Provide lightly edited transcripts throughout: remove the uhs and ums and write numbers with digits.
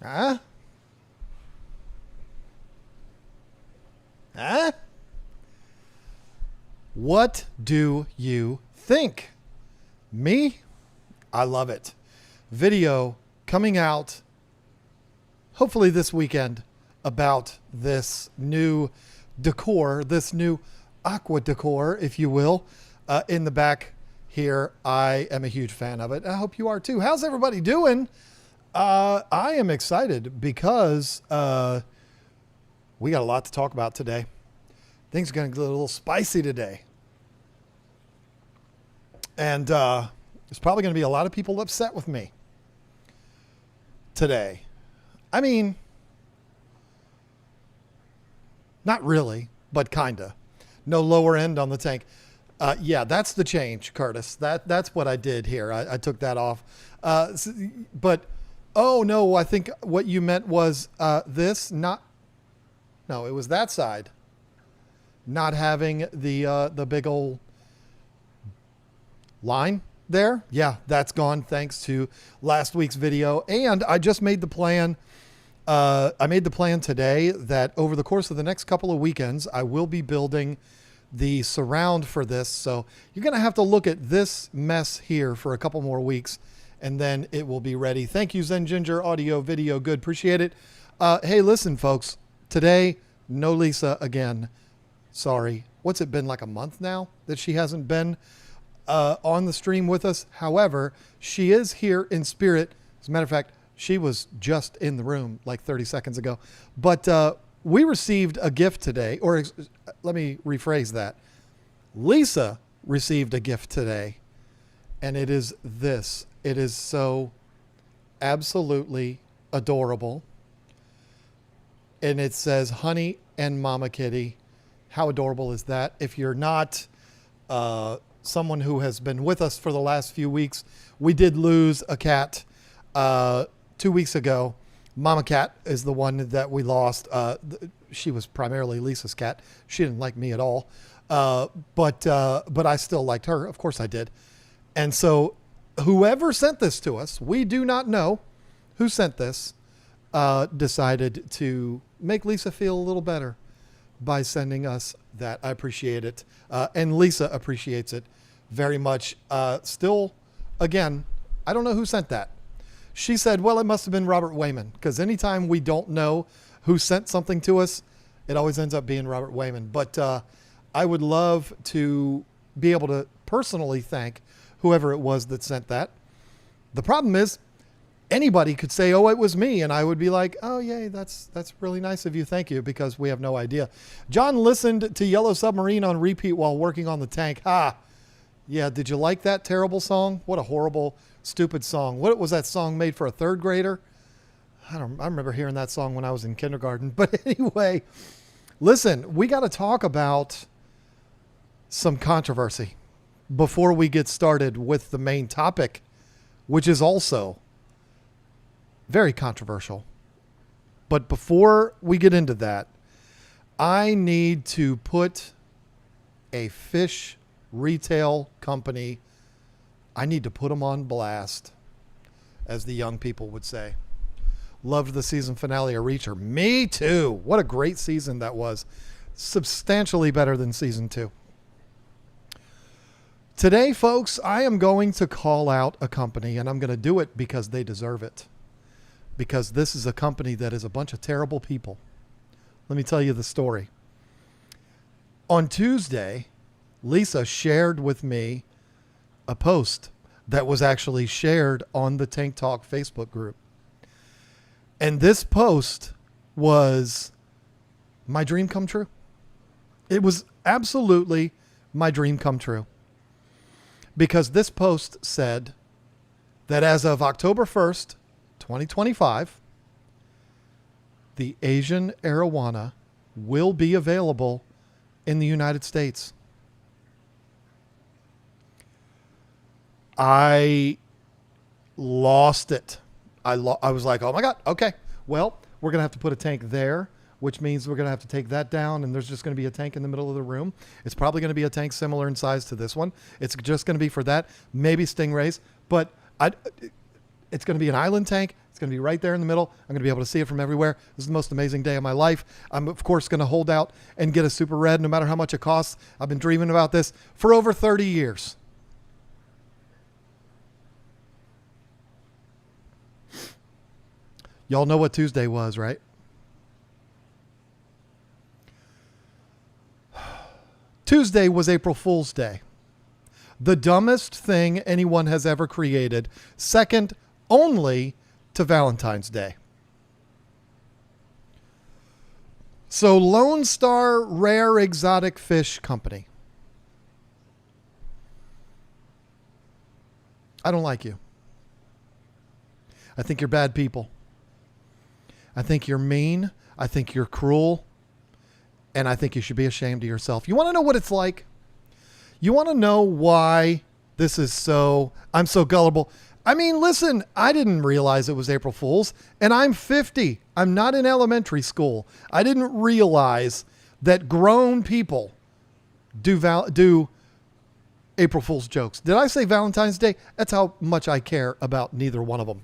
Huh? Huh? What do you think? Me? I love it. Video coming out hopefully this weekend about this new decor, this new aqua decor, if you will, in the back here. I am a huge fan of it. I hope you are too. How's everybody doing? I am excited because we got a lot to talk about today. Things are going to get a little spicy today. And there's probably going to be a lot of people upset with me today. I mean, not really, but kinda. No lower end on the tank. Yeah, that's the change, Curtis. That's what I did here. I took that off. But, oh no, I think what you meant was this, not, no, it was that side. Not having the big old line there. Yeah, that's gone thanks to last week's video. And I just made the plan. I made the plan today that over the course of the next couple of weekends, I will be building the surround for this. So you're going to have to look at this mess here for a couple more weeks and then it will be ready. Thank you, Zen Ginger. Audio, video, good. Appreciate it. Hey, listen, folks, today, no Lisa again. Sorry. What's it been, like a month now that she hasn't been on the stream with us? However, she is here in spirit. As a matter of fact, she was just in the room like 30 seconds ago. But we received a gift today, or let me rephrase that. Lisa received a gift today, and it is this. It is so absolutely adorable. And it says, Honey and Mama Kitty. How adorable is that? If you're not someone who has been with us for the last few weeks, we did lose a cat 2 weeks ago. Mama Cat is the one that we lost. She was primarily Lisa's cat. She didn't like me at all. But I still liked her. Of course I did. And so whoever sent this to us, we do not know who sent this, decided to make Lisa feel a little better by sending us that. I appreciate it. And Lisa appreciates it very much. Still, again, I don't know who sent that. She said, well, it must have been Robert Wayman, because anytime we don't know who sent something to us, it always ends up being Robert Wayman. But I would love to be able to personally thank whoever it was that sent that. The problem is anybody could say, oh, it was me. And I would be like, oh, yay, that's really nice of you. Thank you, because we have no idea. John listened to Yellow Submarine on repeat while working on the tank. Ha! Yeah, did you like that terrible song? What a horrible, stupid song. What was that song made for a third grader? I remember hearing that song when I was in kindergarten. But anyway, listen, we got to talk about some controversy before we get started with the main topic, which is also very controversial. But before we get into that, I need to put a fish retail company, I need to put them on blast, as the young people would say. Loved the season finale of Reacher. Me too. What a great season that was. Substantially better than season 2. Today, folks, I am going to call out a company, and I'm going to do it because they deserve it. Because this is a company that is a bunch of terrible people. Let me tell you the story. On Tuesday, Lisa shared with me a post that was actually shared on the Tank Talk Facebook group. And this post was my dream come true. It was absolutely my dream come true. Because this post said that as of October 1st, 2025, the Asian arowana will be available in the United States. I lost it. I was like, oh my God. Okay. Well, we're going to have to put a tank there, which means we're going to have to take that down. And there's just going to be a tank in the middle of the room. It's probably going to be a tank similar in size to this one. It's just going to be for that, maybe stingrays. But It's going to be an island tank. It's going to be right there in the middle. I'm going to be able to see it from everywhere. This is the most amazing day of my life. I'm, of course, going to hold out and get a super red no matter how much it costs. I've been dreaming about this for over 30 years. Y'all know what Tuesday was, right? Tuesday was April Fool's Day. The dumbest thing anyone has ever created, second only to Valentine's Day. So Lone Star Rare Exotic Fish Company. I don't like you. I think you're bad people. I think you're mean. I think you're cruel. And I think you should be ashamed of yourself. You want to know what it's like? You want to know why this is I'm so gullible. I mean, listen, I didn't realize it was April Fool's, and I'm 50. I'm not in elementary school. I didn't realize that grown people do April Fool's jokes. Did I say Valentine's Day? That's how much I care about neither one of them.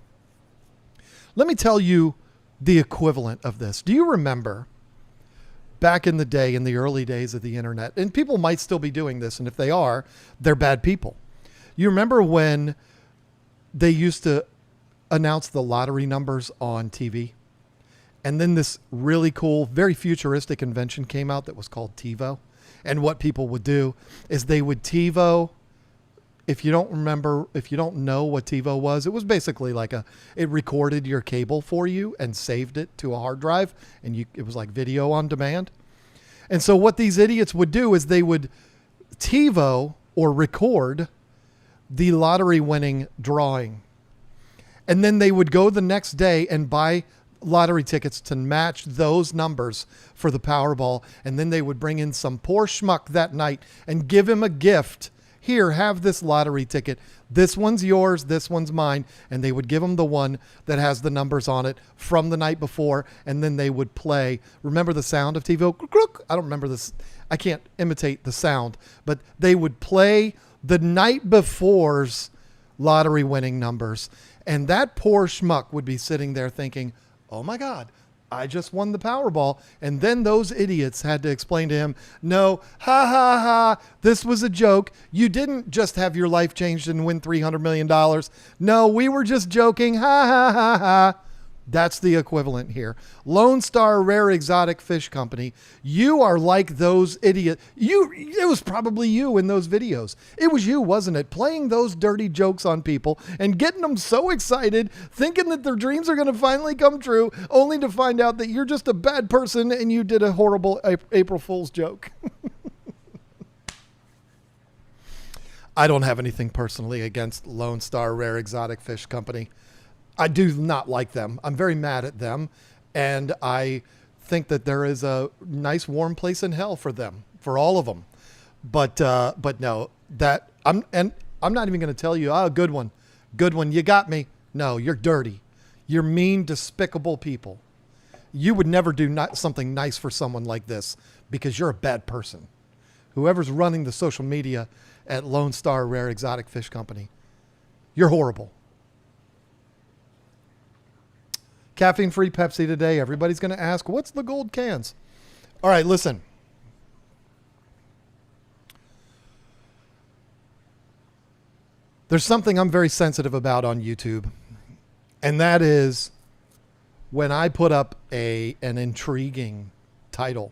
Let me tell you the equivalent of this. Do you remember back in the day, in the early days of the internet, and people might still be doing this, and if they are, they're bad people. You remember when they used to announce the lottery numbers on TV? And then this really cool, very futuristic invention came out that was called TiVo. And what people would do is they would TiVo. If you don't know what TiVo was, it was basically like it recorded your cable for you and saved it to a hard drive. And it was like video on demand. And so what these idiots would do is they would TiVo or record the lottery winning drawing. And then they would go the next day and buy lottery tickets to match those numbers for the Powerball. And then they would bring in some poor schmuck that night and give him a gift. Here, have this lottery ticket. This one's yours. This one's mine. And they would give him the one that has the numbers on it from the night before. And then they would play. Remember the sound of TiVo? I don't remember this. I can't imitate the sound. But they would play the night before's lottery winning numbers. And that poor schmuck would be sitting there thinking, oh my God, I just won the Powerball. And then those idiots had to explain to him, no, ha, ha, ha, this was a joke. You didn't just have your life changed and win $300 million. No, we were just joking. Ha, ha, ha, ha. That's the equivalent here. Lone Star Rare Exotic Fish Company. You are like those idiots. It was probably you in those videos. It was you, wasn't it? Playing those dirty jokes on people and getting them so excited, thinking that their dreams are going to finally come true, only to find out that you're just a bad person and you did a horrible April Fool's joke. I don't have anything personally against Lone Star Rare Exotic Fish Company. I do not like them. I'm very mad at them. And I think that there is a nice warm place in hell for them, for all of them. But no, I'm not even going to tell you, oh, good one. You got me. No, you're dirty. You're mean, despicable people. You would never do something nice for someone like this because you're a bad person. Whoever's running the social media at Lone Star Rare Exotic Fish Company, you're horrible. Caffeine-free Pepsi today. Everybody's going to ask, what's the gold cans? All right, listen. There's something I'm very sensitive about on YouTube, and that is when I put up an intriguing title.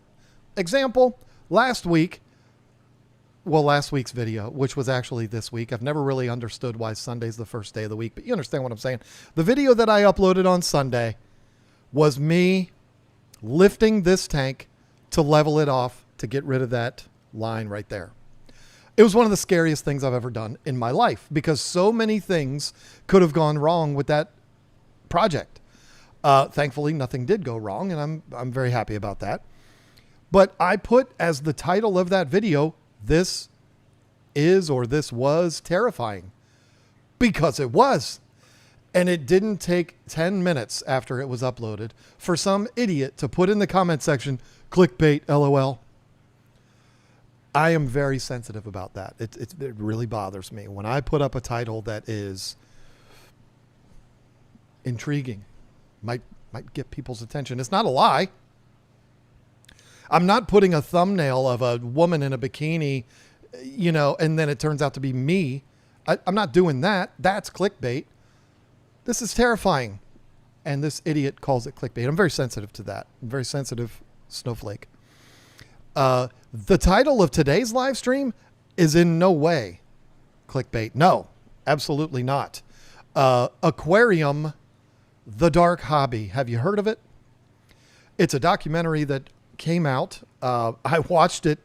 Example, last week's video, which was actually this week. I've never really understood why Sunday's the first day of the week, but you understand what I'm saying. The video that I uploaded on Sunday was me lifting this tank to level it off to get rid of that line right there. It was one of the scariest things I've ever done in my life because so many things could have gone wrong with that project. Thankfully, nothing did go wrong, and I'm very happy about that. But I put as the title of that video, this was terrifying, because it was. And it didn't take 10 minutes after it was uploaded for some idiot to put in the comment section, clickbait, LOL. I am very sensitive about that. It really bothers me when I put up a title that is intriguing. Might get people's attention. It's not a lie. I'm not putting a thumbnail of a woman in a bikini, and then it turns out to be me. I'm not doing that. That's clickbait. This is terrifying. And this idiot calls it clickbait. I'm very sensitive to that. I'm very sensitive snowflake. The title of today's live stream is in no way clickbait. No, absolutely not. Aquarium, The Dark Hobby. Have you heard of it? It's a documentary that came out. I watched it.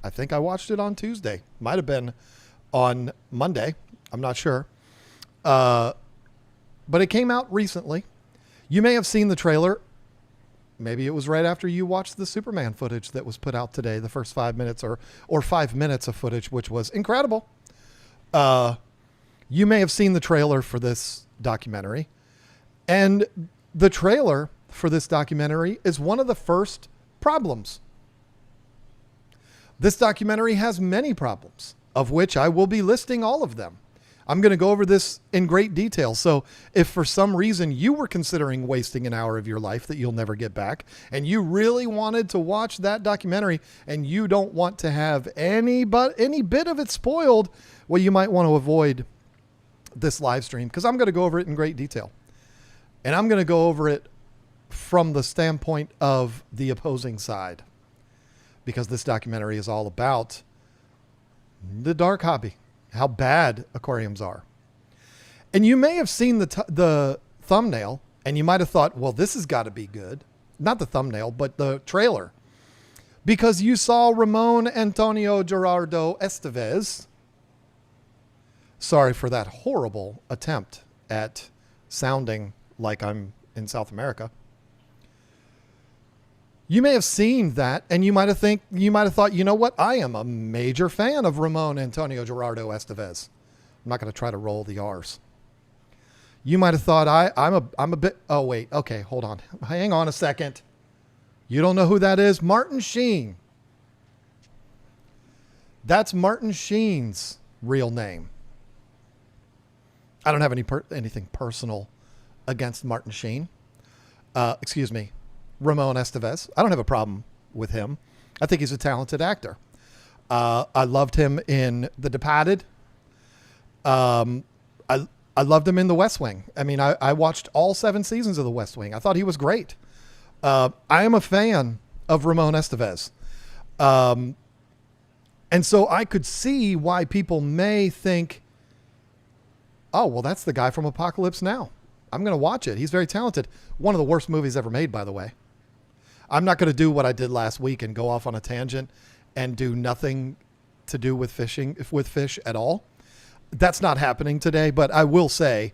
I think I watched it on Tuesday. Might have been on Monday. I'm not sure. But it came out recently. You may have seen the trailer. Maybe it was right after you watched the Superman footage that was put out today, the first 5 minutes or 5 minutes of footage, which was incredible. You may have seen the trailer for this documentary. And the trailer for this documentary is one of the first problems. This documentary has many problems, of which I will be listing all of them. I'm going to go over this in great detail. So if for some reason you were considering wasting an hour of your life that you'll never get back, and you really wanted to watch that documentary and you don't want to have any bit of it spoiled, well, you might want to avoid this live stream, because I'm going to go over it in great detail. And I'm going to go over it from the standpoint of the opposing side, because this documentary is all about the dark hobby. How bad aquariums are. And you may have seen the thumbnail, and you might have thought, well, this has got to be good. Not the thumbnail, but the trailer. Because you saw Ramon Antonio Gerardo Estevez. Sorry for that horrible attempt at sounding like I'm in South America. You may have seen that, and you might have thought, you know what? I am a major fan of Ramon Antonio Gerardo Estevez. I'm not going to try to roll the R's. You might have thought I'm a bit. Oh wait, okay, hold on. Hang on a second. You don't know who that is? Martin Sheen. That's Martin Sheen's real name. I don't have anything personal against Martin Sheen. Excuse me. Ramon Estevez. I don't have a problem with him. I think he's a talented actor. I loved him in The Departed. I loved him in The West Wing. I mean, I watched all 7 seasons of The West Wing. I thought he was great. I am a fan of Ramon Estevez. And so I could see why people may think, oh, well, that's the guy from Apocalypse Now. I'm going to watch it. He's very talented. One of the worst movies ever made, by the way. I'm not going to do what I did last week and go off on a tangent and do nothing to do with fish at all. That's not happening today, but I will say,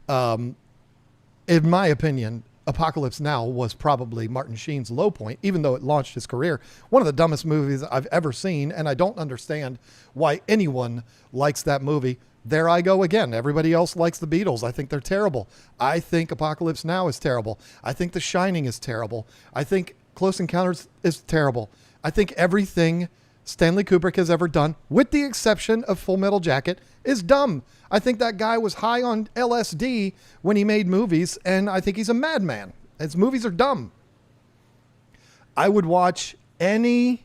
in my opinion, Apocalypse Now was probably Martin Sheen's low point, even though it launched his career. One of the dumbest movies I've ever seen, and I don't understand why anyone likes that movie. There I go again. Everybody else likes the Beatles. I think they're terrible. I think Apocalypse Now is terrible. I think The Shining is terrible. I think Close Encounters is terrible. I think everything Stanley Kubrick has ever done, with the exception of Full Metal Jacket, is dumb. I think that guy was high on LSD when he made movies, and I think he's a madman. His movies are dumb. I would watch any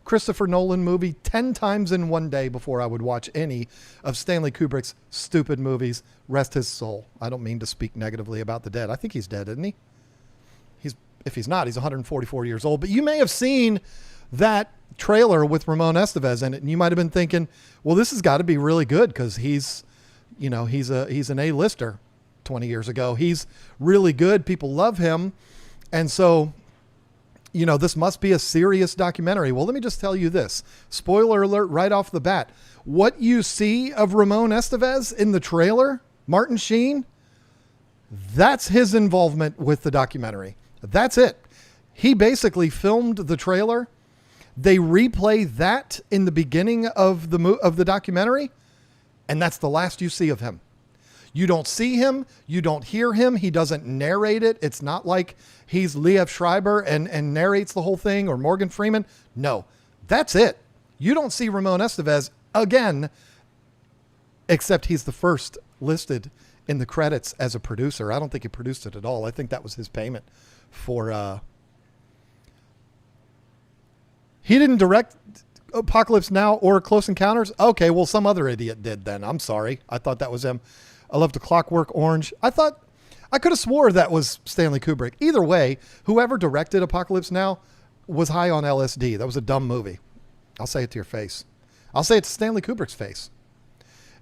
Christopher Nolan movie 10 times in one day before I would watch any of Stanley Kubrick's stupid movies. Rest his soul. I don't mean to speak negatively about the dead. I think he's dead, isn't he? If he's not, he's 144 years old. But you may have seen that trailer with Ramon Estevez in it, and you might have been thinking, well, this has got to be really good because he's an A-lister 20 years ago. He's really good. People love him. And so, this must be a serious documentary. Well, let me just tell you this. Spoiler alert right off the bat. What you see of Ramon Estevez in the trailer, Martin Sheen, that's his involvement with the documentary. That's it. He basically filmed the trailer. They replay that in the beginning of the documentary, and that's the last you see of him. You don't see him. You don't hear him. He doesn't narrate it. It's not like he's Liev Schreiber and narrates the whole thing, or Morgan Freeman. No, that's it. You don't see Ramon Estevez again, except he's the first listed in the credits as a producer. I don't think he produced it at all. I think that was his payment for. He didn't direct Apocalypse Now or Close Encounters. Okay, well, some other idiot did then. I'm sorry. I thought that was him. I love the Clockwork Orange. I could have swore that was Stanley Kubrick. Either way, whoever directed Apocalypse Now was high on LSD. That was a dumb movie. I'll say it to your face. I'll say it to Stanley Kubrick's face.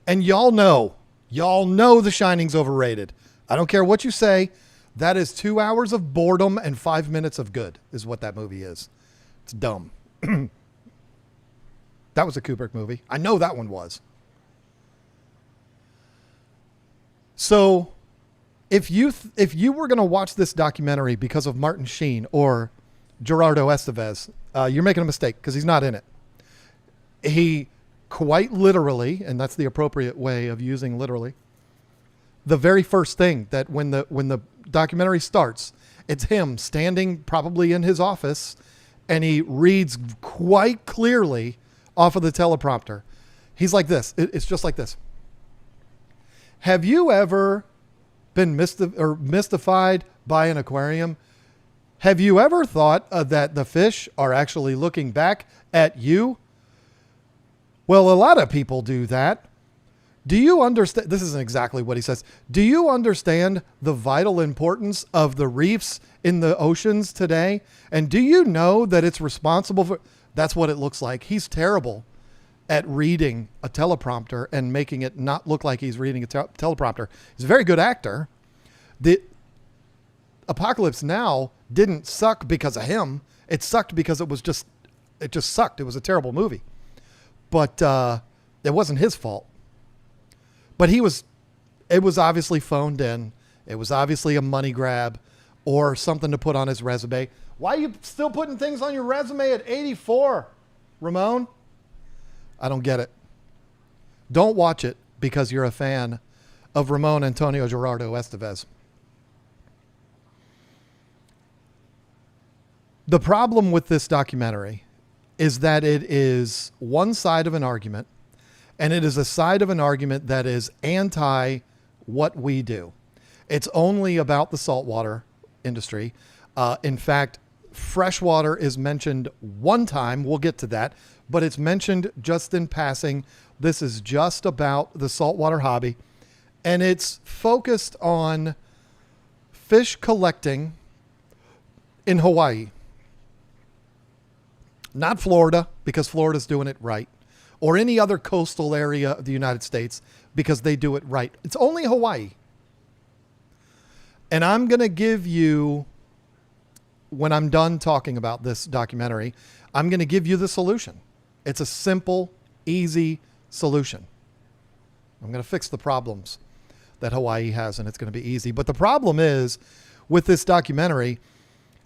And y'all know The Shining's overrated. I don't care what you say. That is 2 hours of boredom and 5 minutes of good is what that movie is. It's dumb. That was a Kubrick movie. I know that one was. So if you were going to watch this documentary because of Martin Sheen or Gerardo Estevez, you're making a mistake because he's not in it. He quite literally, and that's the appropriate way of using literally, the very first thing that when the documentary starts, it's him standing probably in his office, and he reads quite clearly off of the teleprompter. He's like this. It's just like this. Have you ever been mystified by an aquarium? Have you ever thought that the fish are actually looking back at you? Well, a lot of people do that. Do you understand? This isn't exactly what he says. Do you understand the vital importance of the reefs in the oceans today? And do you know that it's responsible for... That's what it looks like. He's terrible at reading a teleprompter and making it not look like he's reading a teleprompter. He's a very good actor. The Apocalypse Now didn't suck because of him. It sucked because it just sucked. It was a terrible movie. But it wasn't his fault. But it was obviously phoned in. It was obviously a money grab or something to put on his resume. Why are you still putting things on your resume at 84, Ramon? I don't get it. Don't watch it because you're a fan of Ramon Antonio Gerardo Estevez. The problem with this documentary is that it is one side of an argument, and it is a side of an argument that is anti what we do. It's only about the saltwater industry. In fact, freshwater is mentioned one time. We'll get to that, but it's mentioned just in passing. This is just about the saltwater hobby, and it's focused on fish collecting in Hawaii. Not Florida, because Florida's doing it right, or any other coastal area of the United States because they do it right. It's only Hawaii. And I'm going to give you, when I'm done talking about this documentary, I'm going to give you the solution. It's a simple, easy solution. I'm going to fix the problems that Hawaii has, and it's going to be easy. But the problem is, with this documentary,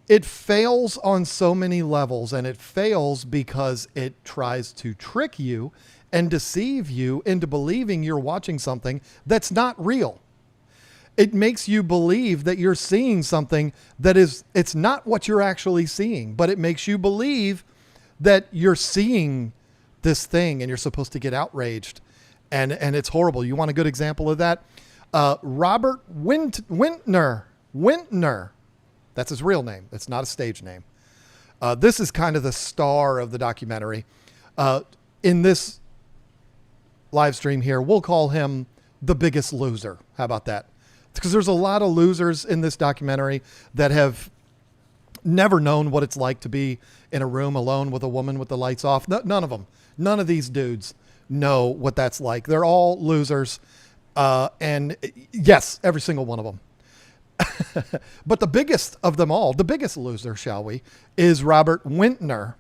it fails on so many levels, and it fails because it tries to trick you and deceive you into believing you're watching something that's not real. It makes you believe that you're seeing something that it's not what you're actually seeing, but it makes you believe that you're seeing this thing and you're supposed to get outraged, and it's horrible. You want a good example of that? Robert Wintner. That's his real name. It's not a stage name. This is kind of the star of the documentary. In this live stream here, we'll call him the biggest loser. How about that? Because there's a lot of losers in this documentary that have never known what it's like to be in a room alone with a woman with the lights off. None of them. None of these dudes know what that's like. They're all losers. And yes, every single one of them. But the biggest of them all, the biggest loser, shall we, is Robert Wintner.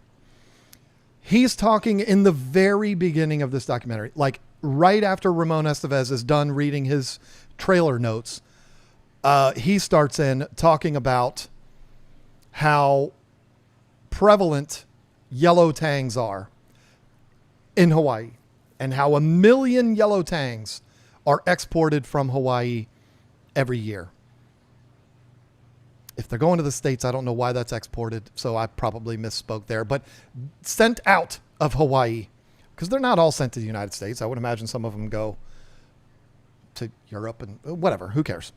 He's talking in the very beginning of this documentary, like right after Ramon Estevez is done reading his trailer notes. He starts in talking about how prevalent yellow tangs are in Hawaii and how 1 million yellow tangs are exported from Hawaii every year. If they're going to the States, I don't know why that's exported, so I probably misspoke there. But sent out of Hawaii, because they're not all sent to the United States. I would imagine some of them go to Europe and whatever, who cares?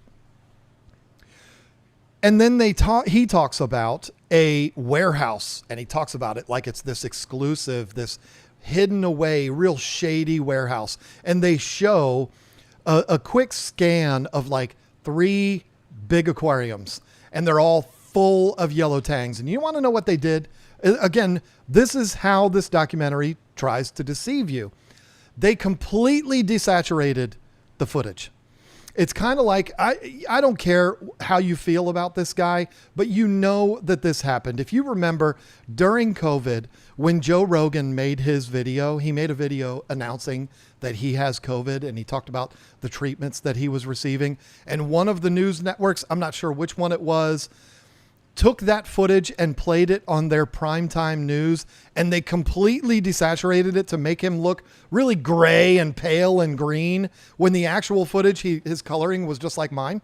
And then he talks about a warehouse, and he talks about it like it's this exclusive, this hidden away, real shady warehouse. And they show a quick scan of like 3 big aquariums, and they're all full of yellow tangs. And you want to know what they did? Again, this is how this documentary tries to deceive you. They completely desaturated the footage. It's kind of like, I don't care how you feel about this guy, but you know that this happened. If you remember during COVID, when Joe Rogan made his video, he made a video announcing that he has COVID, and he talked about the treatments that he was receiving. And one of the news networks, I'm not sure which one it was, took that footage and played it on their primetime news, and they completely desaturated it to make him look really gray and pale and green, when the actual footage, his coloring was just like mine.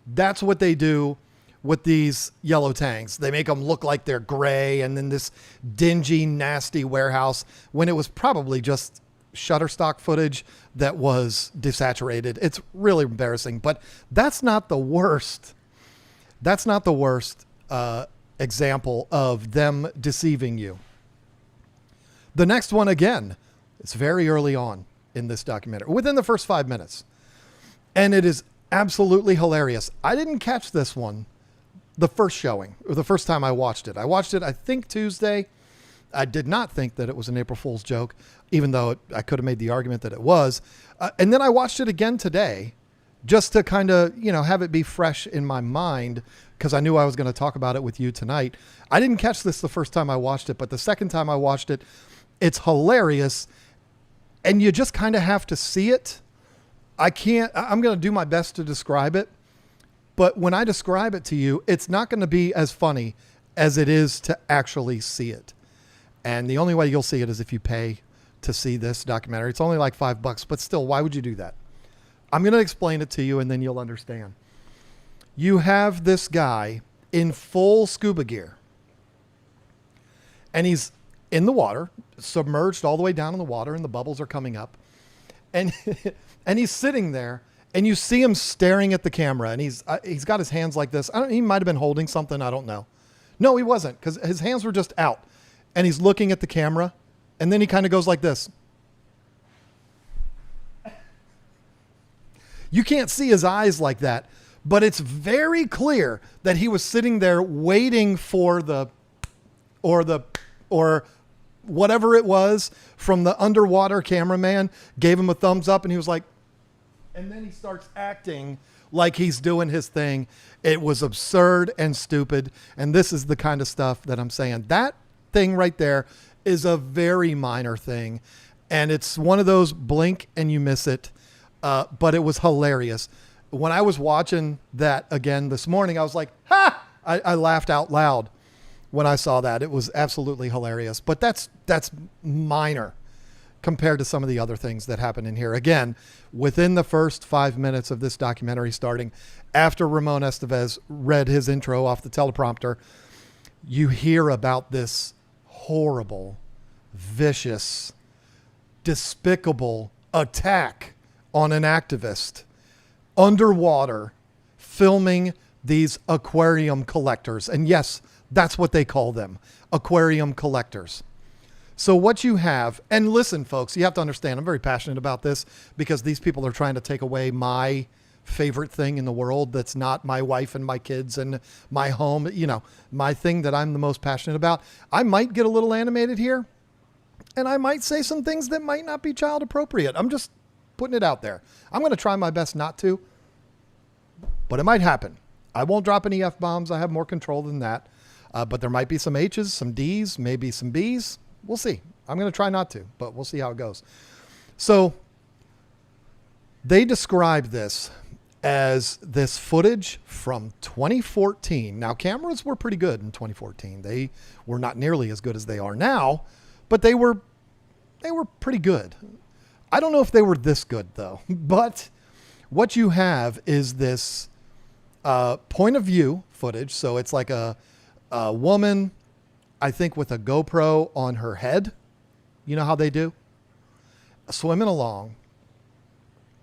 That's what they do with these yellow tangs. They make them look like they're gray and then this dingy, nasty warehouse, when it was probably just Shutterstock footage that was desaturated. It's really embarrassing, but that's not the worst. That's not the worst example of them deceiving you. The next one, again, it's very early on in this documentary, within the first 5 minutes. And it is absolutely hilarious. I didn't catch this one the first showing, or the first time I watched it. I watched it, I think, Tuesday. I did not think that it was an April Fool's joke, even though I could have made the argument that it was. And then I watched it again today, just to kind of, have it be fresh in my mind, because I knew I was going to talk about it with you tonight. I didn't catch this the first time I watched it, but the second time I watched it, it's hilarious. And you just kind of have to see it. I'm going to do my best to describe it, but when I describe it to you, it's not going to be as funny as it is to actually see it. And the only way you'll see it is if you pay to see this documentary. It's only like $5, but still, why would you do that? I'm going to explain it to you, and then you'll understand. You have this guy in full scuba gear, and he's in the water, submerged all the way down in the water, and the bubbles are coming up. And and he's sitting there, and you see him staring at the camera, and he's got his hands like this. He might have been holding something. I don't know. No, he wasn't, because his hands were just out, and he's looking at the camera, and then he kind of goes like this. You can't see his eyes like that, but it's very clear that he was sitting there waiting for or whatever it was from the underwater cameraman, gave him a thumbs up, and he was like, and then he starts acting like he's doing his thing. It was absurd and stupid. And this is the kind of stuff that I'm saying. That thing right there is a very minor thing. And it's one of those blink and you miss it. But it was hilarious. When I was watching that again this morning, I was like, ha! I laughed out loud when I saw that. It was absolutely hilarious. But that's minor compared to some of the other things that happen in here. Again, within the first 5 minutes of this documentary starting, after Ramon Estevez read his intro off the teleprompter, you hear about this horrible, vicious, despicable attack on an activist underwater filming these aquarium collectors. And yes, that's what they call them, aquarium collectors. So what you have, and listen, folks, you have to understand, I'm very passionate about this because these people are trying to take away my favorite thing in the world that's not my wife and my kids and my home, my thing that I'm the most passionate about. I might get a little animated here, and I might say some things that might not be child appropriate. I'm just putting it out there. I'm going to try my best not to, but it might happen. I won't drop any F-bombs. I have more control than that. But there might be some H's, some D's, maybe some B's. We'll see. I'm going to try not to, but we'll see how it goes. So they describe this as this footage from 2014. Now, cameras were pretty good in 2014. They were not nearly as good as they are now, but they were pretty good. I don't know if they were this good, though. But what you have is this point of view footage. So it's like a woman, I think, with a GoPro on her head. You know how they do? Swimming along.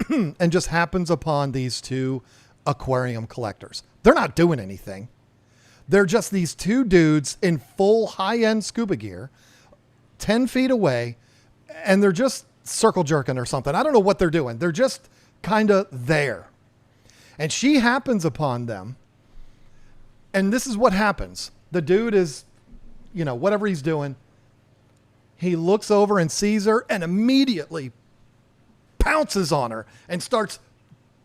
and just happens upon these two aquarium collectors. They're not doing anything. They're just these two dudes in full high-end scuba gear, 10 feet away, and they're just circle jerking or something. I don't know what they're doing. They're just kind of there. And she happens upon them. And this is what happens. The dude is, whatever he's doing, he looks over and sees her and immediately pounces on her and starts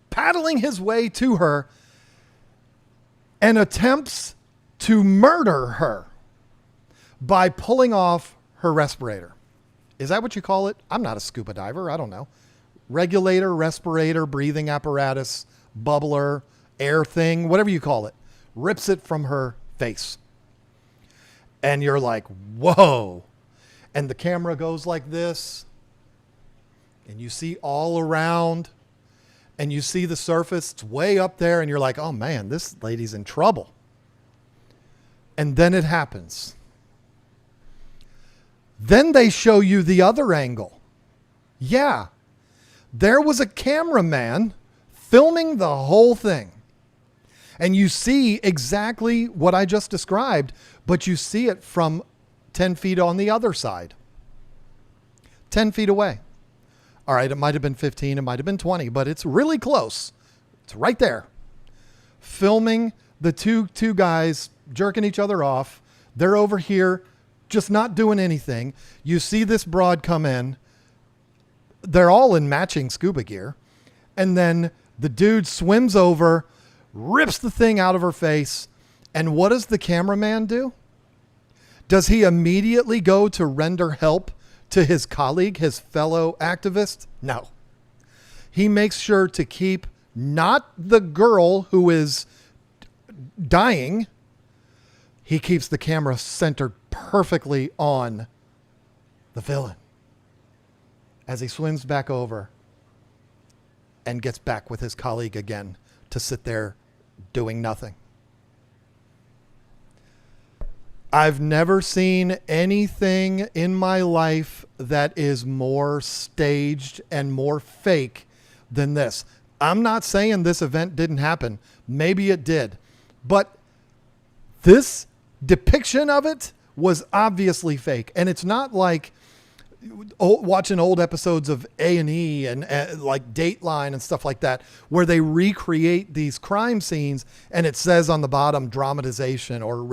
paddling his way to her and attempts to murder her by pulling off her respirator. Is that what you call it? I'm not a scuba diver. I don't know. Regulator, respirator, breathing apparatus, bubbler, air thing, whatever you call it. Rips it from her face. And you're like, whoa. And the camera goes like this. And you see all around. And you see the surface. It's way up there. And you're like, oh man, this lady's in trouble. And then it happens. Then they show you the other angle. Yeah. There was a cameraman filming the whole thing. And you see exactly what I just described, but you see it from 10 feet on the other side. 10 feet away. All right, it might have been 15, it might have been 20, but it's really close. It's right there. Filming the two guys jerking each other off. They're over here just not doing anything. You see this broad come in. They're all in matching scuba gear. And then the dude swims over, rips the thing out of her face. And what does the cameraman do? Does he immediately go to render help to his colleague, his fellow activist? No. He makes sure to keep not the girl who is dying. He keeps the camera centered perfectly on the villain as he swims back over and gets back with his colleague again to sit there doing nothing. I've never seen anything in my life that is more staged and more fake than this. I'm not saying this event didn't happen. Maybe it did. But this depiction of it was obviously fake. And it's not like watching old episodes of A&E and like Dateline and stuff like that, where they recreate these crime scenes and it says on the bottom dramatization or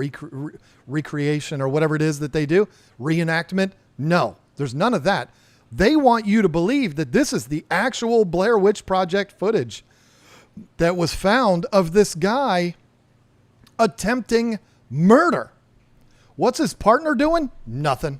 recreation or whatever it is that they do, reenactment. No, there's none of that. They want you to believe that this is the actual Blair Witch Project footage that was found of this guy attempting murder. What's his partner doing? Nothing.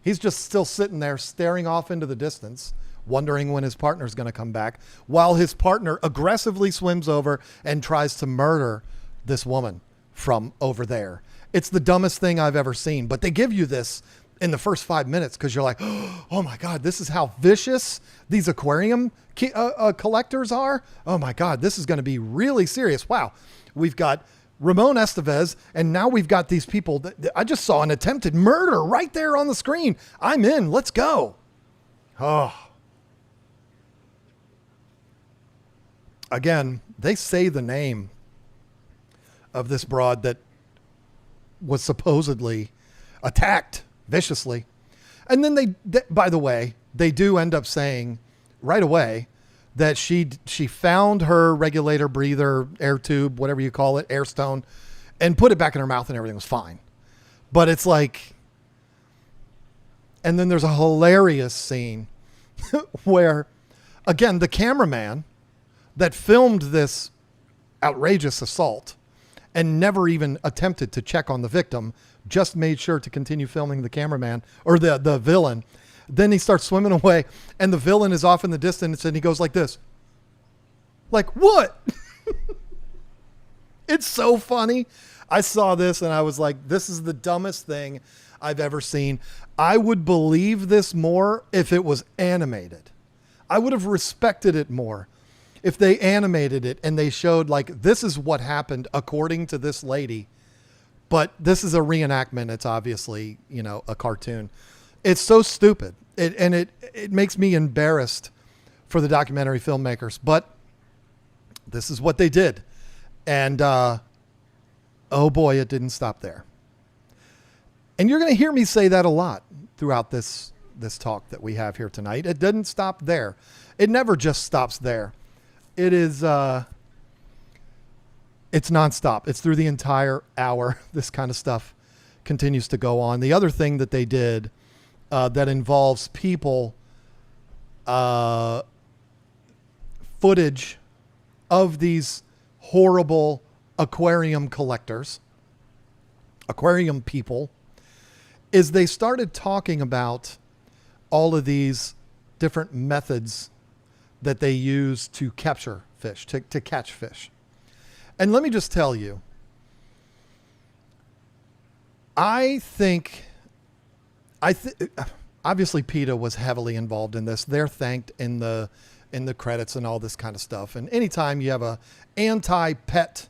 He's just still sitting there staring off into the distance, wondering when his partner's going to come back, while his partner aggressively swims over and tries to murder this woman from over there. It's the dumbest thing I've ever seen, but they give you this in the first 5 minutes because you're like, oh my God, this is how vicious these aquarium collectors are. Oh my God, this is going to be really serious. Wow. We've got Ramon Estevez, and now we've got these people that I just saw an attempted murder right there on the screen. I'm in. Let's go. Oh. Again, they say the name of this broad that was supposedly attacked viciously. And then they by the way, they do end up saying right away that she found her regulator, breather, air tube, whatever you call it, air stone, and put it back in her mouth and everything was fine. But it's like, and then there's a hilarious scene where, again, the cameraman that filmed this outrageous assault and never even attempted to check on the victim, just made sure to continue filming the cameraman or the villain. Then he starts swimming away and the villain is off in the distance and he goes like this. Like, what? It's so funny. I saw this and I was like, this is the dumbest thing I've ever seen. I would believe this more if it was animated. I would have respected it more if they animated it and they showed like, this is what happened according to this lady. But this is a reenactment. It's obviously, a cartoon. It's so stupid. It makes me embarrassed for the documentary filmmakers. But this is what they did. And oh boy, it didn't stop there. And you're going to hear me say that a lot throughout this talk that we have here tonight. It didn't stop there. It never just stops there. It is, it's nonstop. It's through the entire hour. This kind of stuff continues to go on. The other thing that they did that involves people, footage of these horrible aquarium collectors, aquarium people, is they started talking about all of these different methods that they use to capture fish, to catch fish. And let me just tell you, obviously PETA was heavily involved in this. They're thanked in the credits and all this kind of stuff. And anytime you have a anti-pet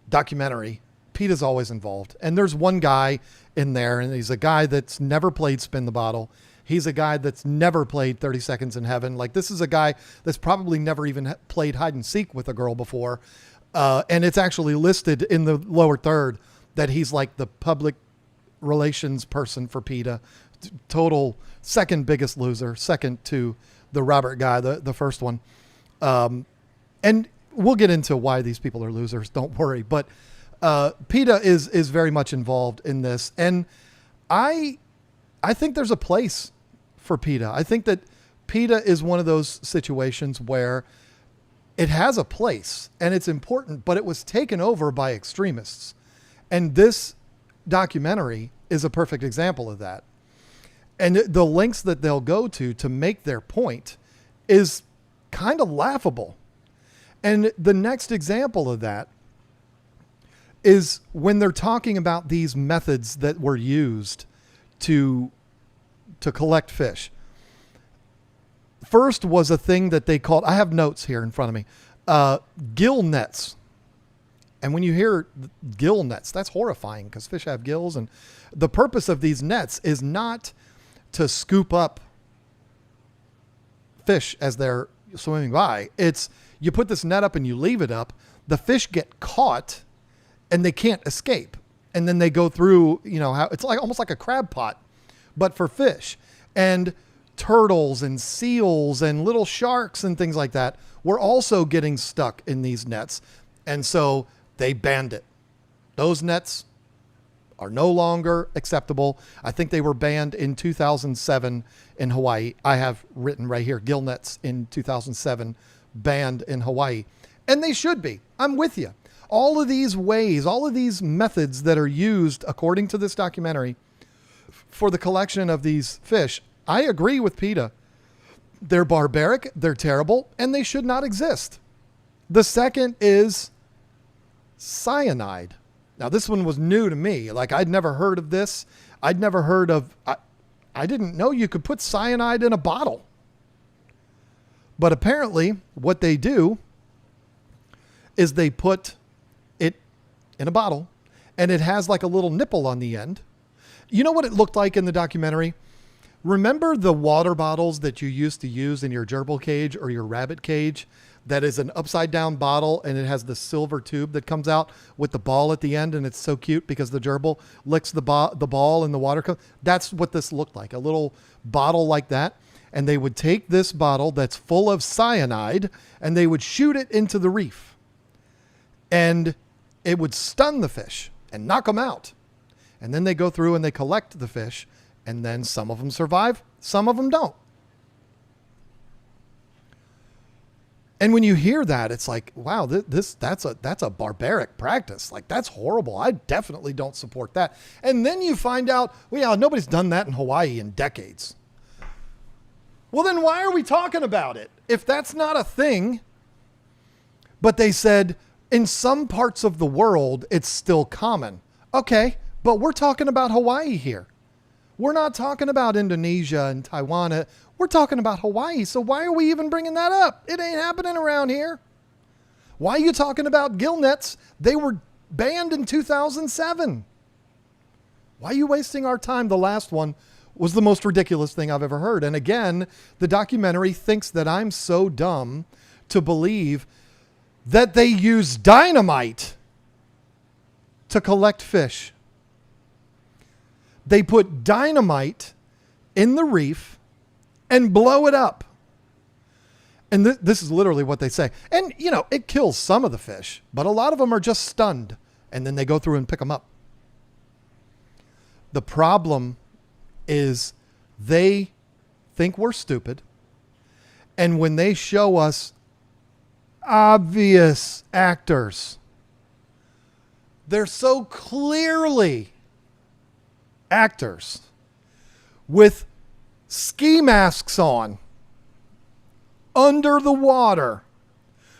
documentary, PETA's always involved. And there's one guy in there, and he's a guy that's never played Spin the Bottle. He's a guy that's never played 30 Seconds in Heaven. Like, this is a guy that's probably never even played hide and seek with a girl before. And it's actually listed in the lower third that he's like the public relations person for PETA. Total second biggest loser, second to the Robert guy, the first one. And we'll get into why these people are losers. Don't worry. But PETA is very much involved in this. And I think there's a place for PETA. I think that PETA is one of those situations where it has a place and it's important, but it was taken over by extremists. And this documentary is a perfect example of that. And the lengths that they'll go to make their point is kind of laughable. And the next example of that is when they're talking about these methods that were used to collect fish. First was a thing that they called, I have notes here in front of me, gill nets. And when you hear gill nets, that's horrifying because fish have gills. And the purpose of these nets is not to scoop up fish as they're swimming by. It's you put this net up and you leave it up. The fish get caught and they can't escape. And then they go through, how it's like almost like a crab pot, but for fish. And turtles and seals and little sharks and things like that were also getting stuck in these nets. And so they banned it. Those nets are no longer acceptable. I think they were banned in 2007 in Hawaii. I have written right here, gill nets in 2007 banned in Hawaii. And they should be. I'm with you. All of these ways, all of these methods that are used, according to this documentary, for the collection of these fish, I agree with PETA. They're barbaric, they're terrible, and they should not exist. The second is cyanide. Now, this one was new to me. Like, I'd never heard of this. I'd never heard of, I didn't know you could put cyanide in a bottle. But apparently what they do is they put it in a bottle and it has like a little nipple on the end. You know what it looked like in the documentary? Remember the water bottles that you used to use in your gerbil cage or your rabbit cage? That is an upside down bottle and it has the silver tube that comes out with the ball at the end. And it's so cute because the gerbil licks the ball and the water. That's what this looked like, a little bottle like that. And they would take this bottle that's full of cyanide and they would shoot it into the reef. And it would stun the fish and knock them out. And then they go through and they collect the fish. And then some of them survive, some of them don't. And when you hear that, it's like, wow, that's a barbaric practice. Like, that's horrible. I definitely don't support that. And then you find out, well, yeah, nobody's done that in Hawaii in decades. Well, then why are we talking about it? If that's not a thing, but they said in some parts of the world, it's still common. Okay, but we're talking about Hawaii here. We're not talking about Indonesia and Taiwan. We're talking about Hawaii. So why are we even bringing that up? It ain't happening around here. Why are you talking about gill nets? They were banned in 2007. Why are you wasting our time? The last one was the most ridiculous thing I've ever heard. And again, the documentary thinks that I'm so dumb to believe that they use dynamite to collect fish. They put dynamite in the reef and blow it up. And this is literally what they say. And, you know, it kills some of the fish, but a lot of them are just stunned. And then they go through and pick them up. The problem is they think we're stupid. And when they show us obvious actors, they're so clearly actors with ski masks on, under the water,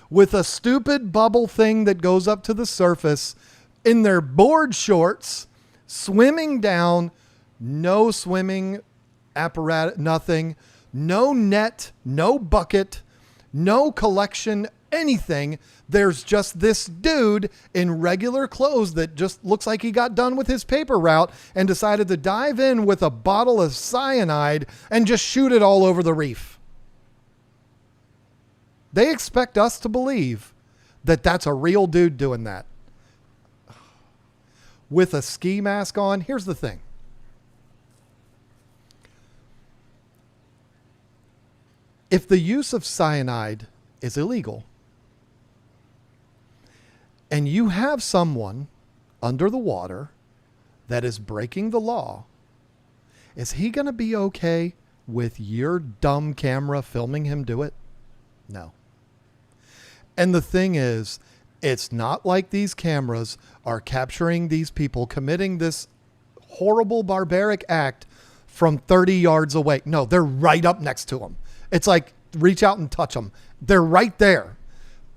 with a stupid bubble thing that goes up to the surface, in their board shorts, swimming down, no swimming apparatus, nothing, no net, no bucket, no collection, anything. There's just this dude in regular clothes that just looks like he got done with his paper route and decided to dive in with a bottle of cyanide and just shoot it all over the reef. They expect us to believe that that's a real dude doing that. With a ski mask on. Here's the thing. If the use of cyanide is illegal, and you have someone under the water that is breaking the law, is he going to be okay with your dumb camera filming him do it? No. And the thing is, it's not like these cameras are capturing these people committing this horrible, barbaric act from 30 yards away. No, they're right up next to them. It's like, reach out and touch them. They're right there.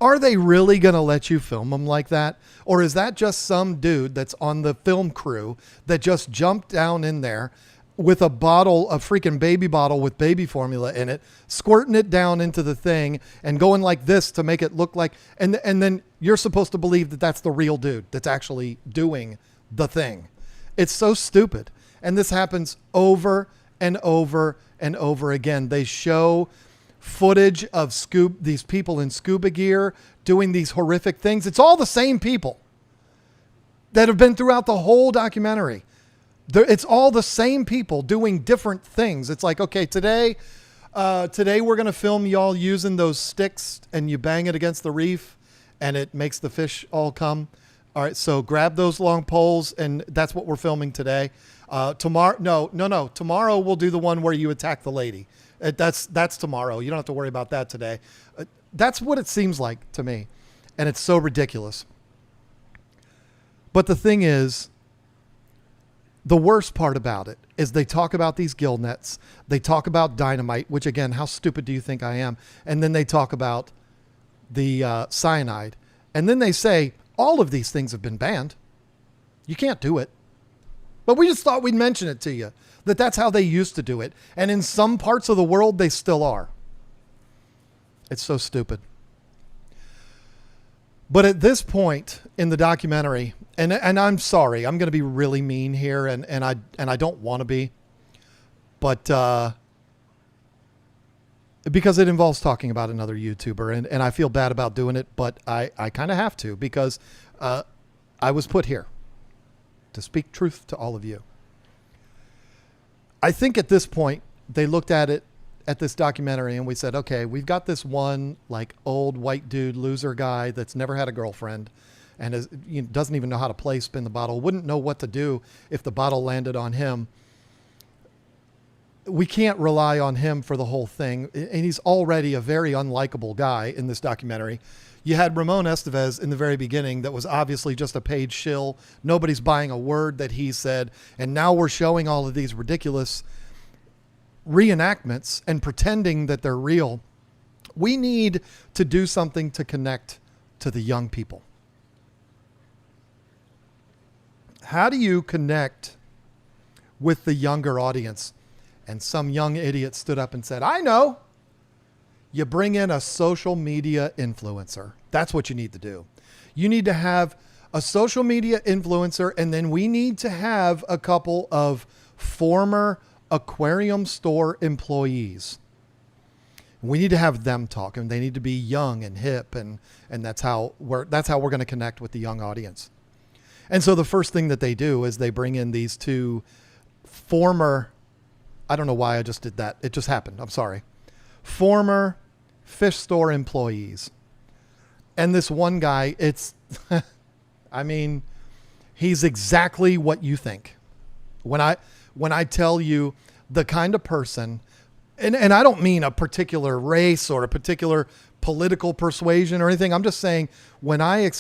Are they really going to let you film them like that? Or is that just some dude that's on the film crew that just jumped down in there with a bottle, a freaking baby bottle with baby formula in it, squirting it down into the thing and going like this to make it look like, and then you're supposed to believe that that's the real dude that's actually doing the thing. It's so stupid. And this happens over and over and over again. They show footage of these people in scuba gear doing these horrific things. It's all the same people that have been throughout the whole documentary. It's all the same people doing different things. It's like, okay, today we're going to film y'all using those sticks and you bang it against the reef and it makes the fish all come. All right, so grab those long poles and that's what we're filming today. Tomorrow, no. Tomorrow we'll do the one where you attack the lady. That's tomorrow. You don't have to worry about that today. That's what it seems like to me. And it's so ridiculous. But the thing is, the worst part about it is they talk about these gill nets. They talk about dynamite, which again, how stupid do you think I am? And then they talk about the cyanide. And then they say, all of these things have been banned. You can't do it. But we just thought we'd mention it to you, that that's how they used to do it. And in some parts of the world, they still are. It's so stupid. But at this point in the documentary, and I'm sorry, I'm going to be really mean here, and I don't want to be, but because it involves talking about another YouTuber, and I feel bad about doing it, but I kind of have to, because I was put here to speak truth to all of you. I think at this point, they looked at this documentary and we said, okay, we've got this one like old white dude, loser guy that's never had a girlfriend and doesn't even know how to play spin the bottle, wouldn't know what to do if the bottle landed on him. We can't rely on him for the whole thing. And he's already a very unlikable guy in this documentary. You had Ramon Estevez in the very beginning that was obviously just a paid shill. Nobody's buying a word that he said. And now we're showing all of these ridiculous reenactments and pretending that they're real. We need to do something to connect to the young people. How do you connect with the younger audience? And some young idiot stood up and said, I know. You bring in a social media influencer. That's what you need to do. You need to have a social media influencer, and then we need to have a couple of former aquarium store employees. We need to have them talk, and they need to be young and hip, and that's how we're going to connect with the young audience. And so the first thing that they do is they bring in these two former, I don't know why I just did that. It just happened. I'm sorry. Former fish store employees. And this one guy, it's, I mean, he's exactly what you think. When I tell you the kind of person, and I don't mean a particular race or a particular political persuasion or anything. I'm just saying when I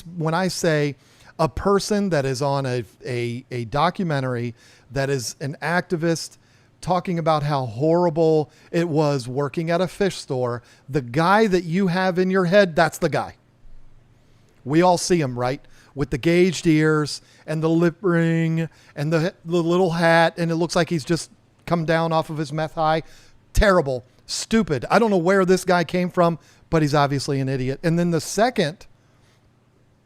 say a person that is on a documentary that is an activist talking about how horrible it was working at a fish store, the guy that you have in your head, that's the guy. We all see him, right? With the gauged ears and the lip ring and the little hat, and it looks like he's just come down off of his meth high. Terrible, stupid. I don't know where this guy came from, but he's obviously an idiot. And then the second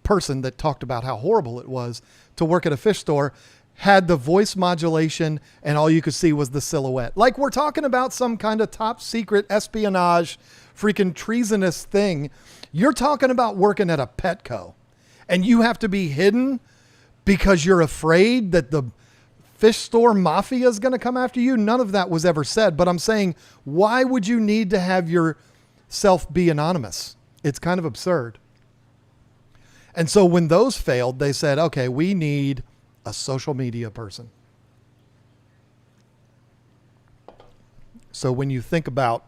person that talked about how horrible it was to work at a fish store had the voice modulation, and all you could see was the silhouette. Like we're talking about some kind of top secret espionage, freaking treasonous thing. You're talking about working at a Petco, and you have to be hidden because you're afraid that the fish store mafia is going to come after you. None of that was ever said, but I'm saying, why would you need to have yourself be anonymous? It's kind of absurd. And so when those failed, they said, okay, we need a social media person. So when you think about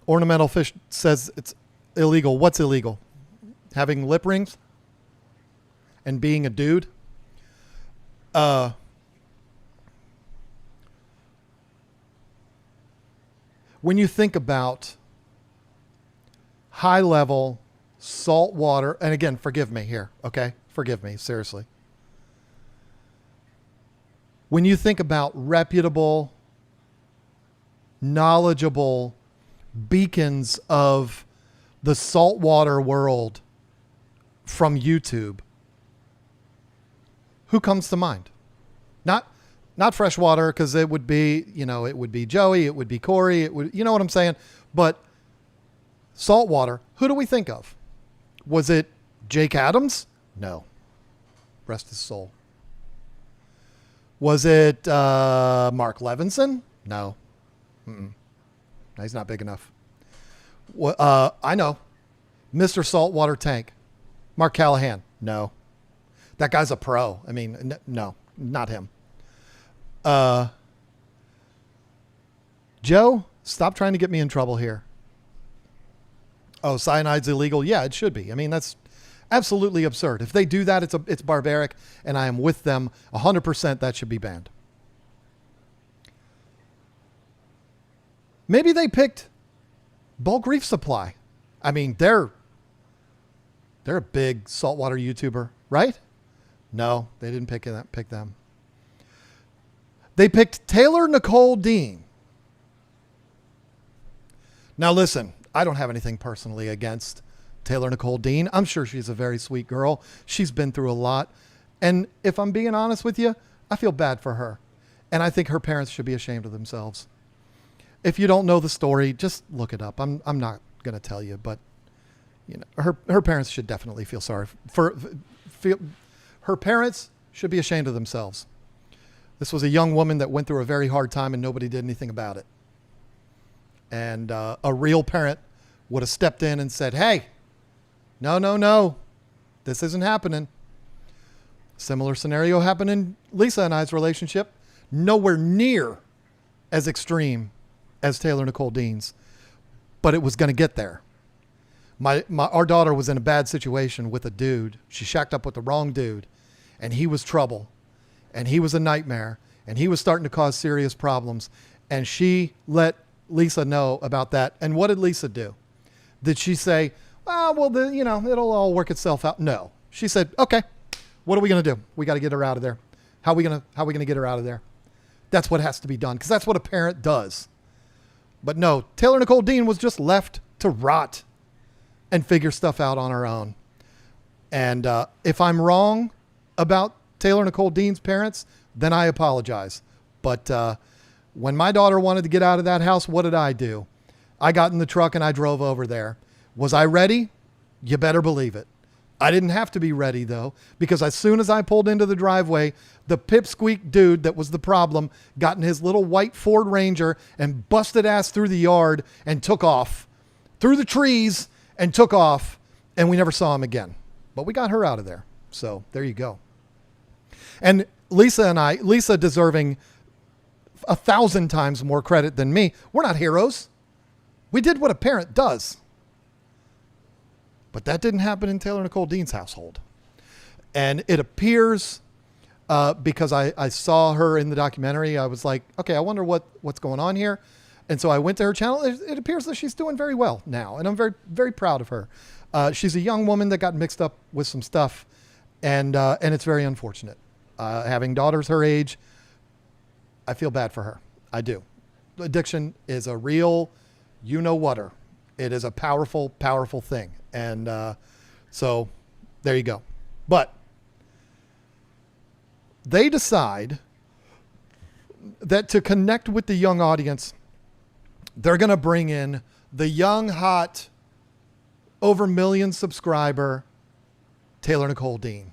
ornamental fish says it's illegal. What's illegal? Having lip rings and being a dude. When you think about high level salt water, and again, forgive me here, okay? Forgive me, seriously. When you think about reputable, knowledgeable beacons of the saltwater world from YouTube, who comes to mind? Not freshwater, because it would be, it would be Joey, it would be Corey, it would, you know what I'm saying? But saltwater, who do we think of? Was it Jake Adams? No. Rest his soul. Was it Mark Levinson? No. No, he's not big enough. I know. Mr. Saltwater Tank. Mark Callahan. No. That guy's a pro. I mean, no, not him. Joe, stop trying to get me in trouble here. Oh, cyanide's illegal. Yeah, it should be. I mean, that's absolutely absurd. If they do that, it's barbaric, and I am with them 100%. That should be banned. Maybe they picked Bulk Reef Supply. I mean, they're a big saltwater YouTuber, right? No, they didn't pick them. They picked Taylor Nicole Dean. Now listen, I don't have anything personally against Taylor Nicole Dean. I'm sure she's a very sweet girl. She's been through a lot. And if I'm being honest with you, I feel bad for her. And I think her parents should be ashamed of themselves. If you don't know the story, just look it up. I'm not going to tell you, but her parents should definitely feel sorry her parents should be ashamed of themselves. This was a young woman that went through a very hard time and nobody did anything about it. And a real parent would have stepped in and said, hey, no, this isn't happening. Similar scenario happened in Lisa and I's relationship. Nowhere near as extreme as Taylor Nicole Dean's, but it was going to get there. Our daughter was in a bad situation with a dude. She shacked up with the wrong dude, and he was trouble, and he was a nightmare, and he was starting to cause serious problems. And she let Lisa know about that. And what did Lisa do? Did she say, it'll all work itself out? No. She said, okay, what are we going to do? We got to get her out of there. How are we going to get her out of there? That's what has to be done, because that's what a parent does. But no, Taylor Nicole Dean was just left to rot and figure stuff out on her own. And if I'm wrong about Taylor Nicole Dean's parents, then I apologize. But when my daughter wanted to get out of that house, what did I do? I got in the truck and I drove over there. Was I ready? You better believe it. I didn't have to be ready though, because as soon as I pulled into the driveway, the pipsqueak dude that was the problem got in his little white Ford Ranger and busted ass through the yard and took off through the trees and took off, and we never saw him again. But we got her out of there. So there you go. And Lisa deserving 1,000 times more credit than me. We're not heroes. We did what a parent does. But that didn't happen in Taylor Nicole Dean's household. And it appears, because I saw her in the documentary, I was like, okay, I wonder what's going on here. And so I went to her channel. It appears that she's doing very well now. And I'm very, very proud of her. She's a young woman that got mixed up with some stuff. And it's very unfortunate. Having daughters her age, I feel bad for her. I do. Addiction is a real, you-know-whatter. It is a powerful, powerful thing. And so there you go. But they decide that to connect with the young audience, they're going to bring in the young, hot, over 1 million subscriber Taylor Nicole Dean.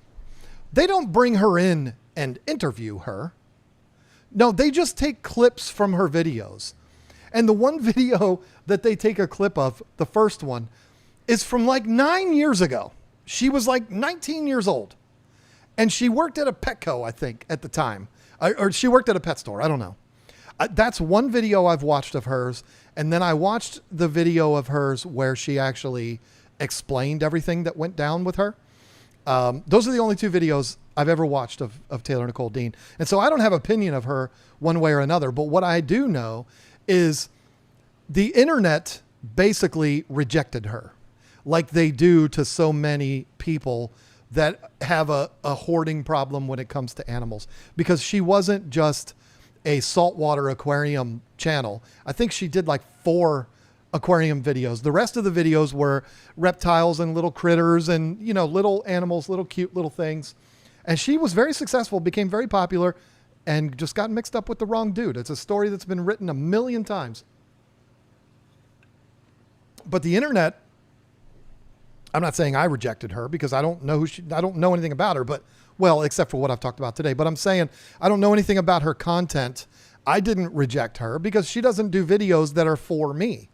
They don't bring her in and interview her. No, they just take clips from her videos. And the one video that they take a clip of, the first one, is from like 9 years ago. She was like 19 years old. And she worked at a Petco, I think, at the time. Or she worked at a pet store. I don't know. That's one video I've watched of hers. And then I watched the video of hers where she actually explained everything that went down with her. Those are the only 2 videos I've ever watched of Taylor Nicole Dean. And so I don't have opinion of her one way or another. But what I do know is the internet basically rejected her, like they do to so many people that have a hoarding problem when it comes to animals, because she wasn't just a saltwater aquarium channel. I think she did like 4 aquarium videos. The rest of the videos were reptiles and little critters and, you know, little animals, little cute little things. And she was very successful, became very popular, and just got mixed up with the wrong dude. It's a story that's been written 1 million times. But the internet, I'm not saying I rejected her, because I don't know I don't know anything about her, but, well, except for what I've talked about today. But I'm saying I don't know anything about her content. I didn't reject her because she doesn't do videos that are for me.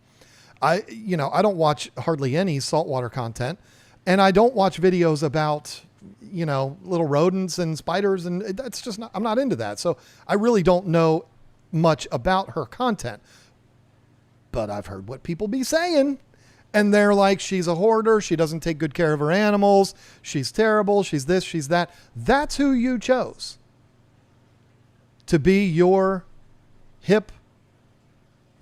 I don't watch hardly any saltwater content, and I don't watch videos about, little rodents and spiders, and that's just not, I'm not into that. So I really don't know much about her content, but I've heard what people be saying. And they're like, she's a hoarder. She doesn't take good care of her animals. She's terrible. She's this, she's that. That's who you chose to be your hip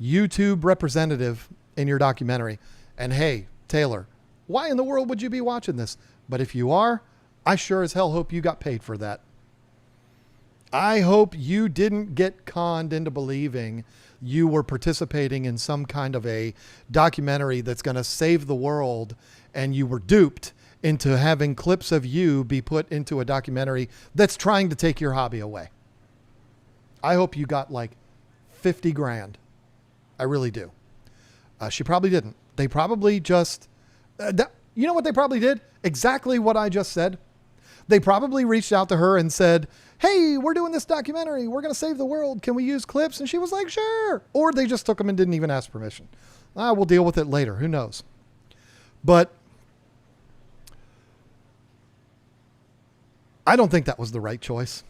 YouTube representative in your documentary. And hey, Taylor, why in the world would you be watching this? But if you are, I sure as hell hope you got paid for that. I hope you didn't get conned into believing you were participating in some kind of a documentary that's going to save the world, and you were duped into having clips of you be put into a documentary that's trying to take your hobby away. I hope you got like 50 grand. I really do. She probably didn't. They probably just, you know what they probably did? Exactly what I just said. They probably reached out to her and said, hey, we're doing this documentary. We're going to save the world. Can we use clips? And she was like, sure. Or they just took them and didn't even ask permission. We'll deal with it later. Who knows? But I don't think that was the right choice.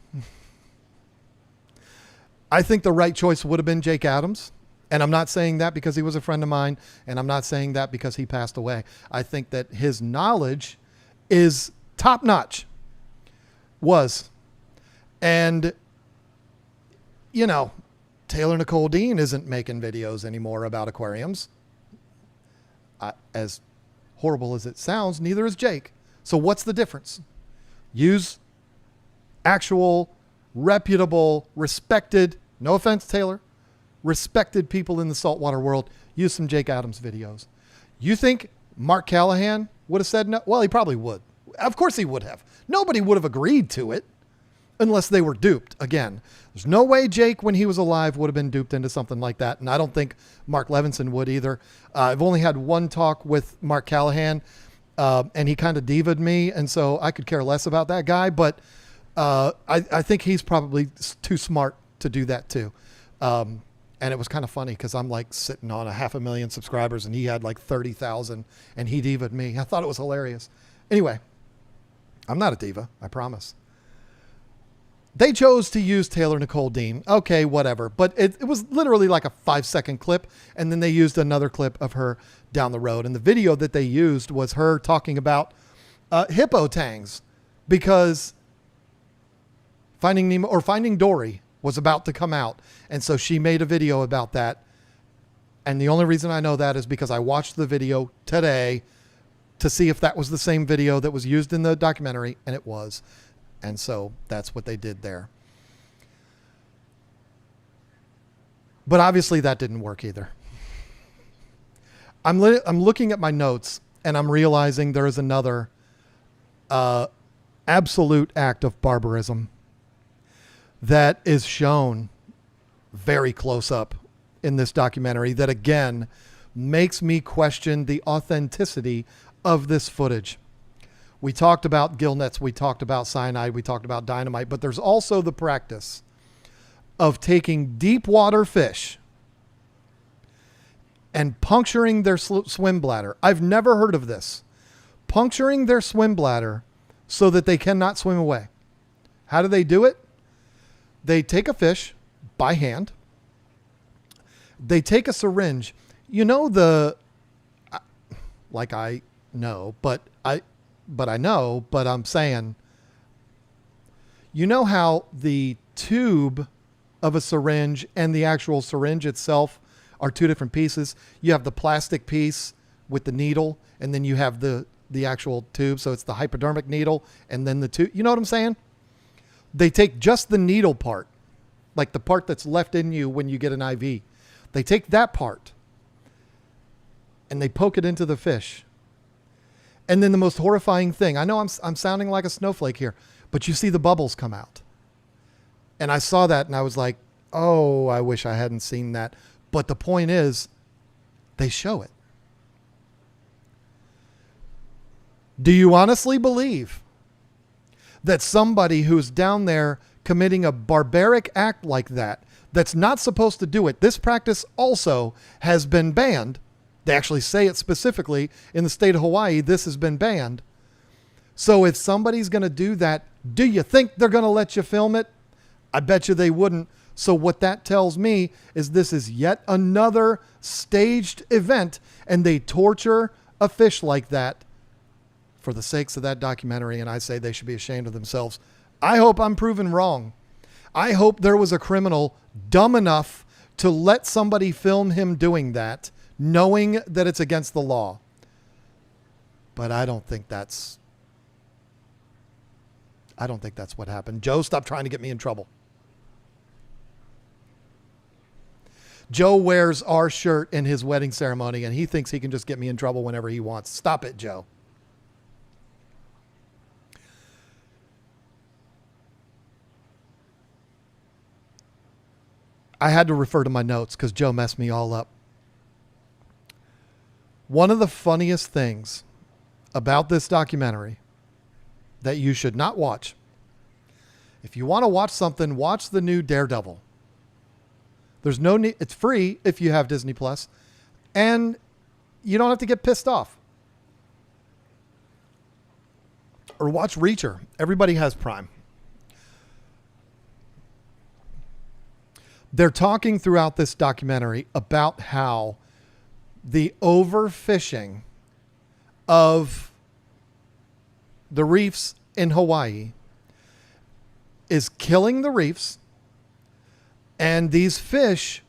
I think the right choice would have been Jake Adams. And I'm not saying that because he was a friend of mine. And I'm not saying that because he passed away. I think that his knowledge is top notch. And, Taylor Nicole Dean isn't making videos anymore about aquariums. As horrible as it sounds, neither is Jake. So what's the difference? Use actual, reputable, respected, no offense, Taylor, respected people in the saltwater world. Use some Jake Adams videos. You think Mark Callahan would have said no? Well, he probably would. Of course he would have. Nobody would have agreed to it. unless they were duped. Again, there's no way Jake, when he was alive, would have been duped into something like that. And I don't think Mark Levinson would either. I've only had one talk with Mark Callahan, and he kind of diva'd me. And so I could care less about that guy. But I think he's probably too smart to do that too. And it was kind of funny because I'm like sitting on 500,000 subscribers and he had like 30,000 and he diva'd me. I thought it was hilarious. Anyway, I'm not a diva, I promise. They chose to use Taylor Nicole Dean. Okay, whatever. But it was literally like a 5-second clip. And then they used another clip of her down the road. And the video that they used was her talking about hippo tangs, because Finding Nemo or Finding Dory was about to come out. And so she made a video about that. And the only reason I know that is because I watched the video today to see if that was the same video that was used in the documentary, and it was. And so that's what they did there. But obviously that didn't work either. I'm looking at my notes and I'm realizing there is another absolute act of barbarism that is shown very close up in this documentary that again makes me question the authenticity of this footage. We talked about gill nets, we talked about cyanide, we talked about dynamite, but there's also the practice of taking deep water fish and puncturing their swim bladder. I've never heard of this. Puncturing their swim bladder so that they cannot swim away. How do they do it? They take a fish by hand. They take a syringe. You know like I know, but I'm saying, you know how the tube of a syringe and the actual syringe itself are two different pieces? You have the plastic piece with the needle, and then you have the actual tube. So it's the hypodermic needle and then the tube. You know what I'm saying? They take just the needle part, like the part that's left in you when you get an IV. They take that part and they poke it into the fish. And then the most horrifying thing, I know I'm sounding like a snowflake here, but you see the bubbles come out. And I saw that and I was like, oh, I wish I hadn't seen that. But the point is, they show it. Do you honestly believe that somebody who's down there committing a barbaric act like that, that's not supposed to do it? This practice also has been banned. They actually say it specifically in the state of Hawaii. This has been banned. So if somebody's going to do that, do you think they're going to let you film it? I bet you they wouldn't. So what that tells me is this is yet another staged event, and they torture a fish like that for the sakes of that documentary. And I say they should be ashamed of themselves. I hope I'm proven wrong. I hope there was a criminal dumb enough to let somebody film him doing that, knowing that it's against the law. But I don't think that's what happened. Joe, stop trying to get me in trouble. Joe wears our shirt in his wedding ceremony, and he thinks he can just get me in trouble whenever he wants. Stop it, Joe. I had to refer to my notes because Joe messed me all up. One of the funniest things about this documentary that you should not watch, if you want to watch something, watch the new Daredevil. There's no need. It's free if you have Disney Plus, and you don't have to get pissed off. Or watch Reacher. Everybody has Prime. They're talking throughout this documentary about how the overfishing of the reefs in Hawaii is killing the reefs, and these fish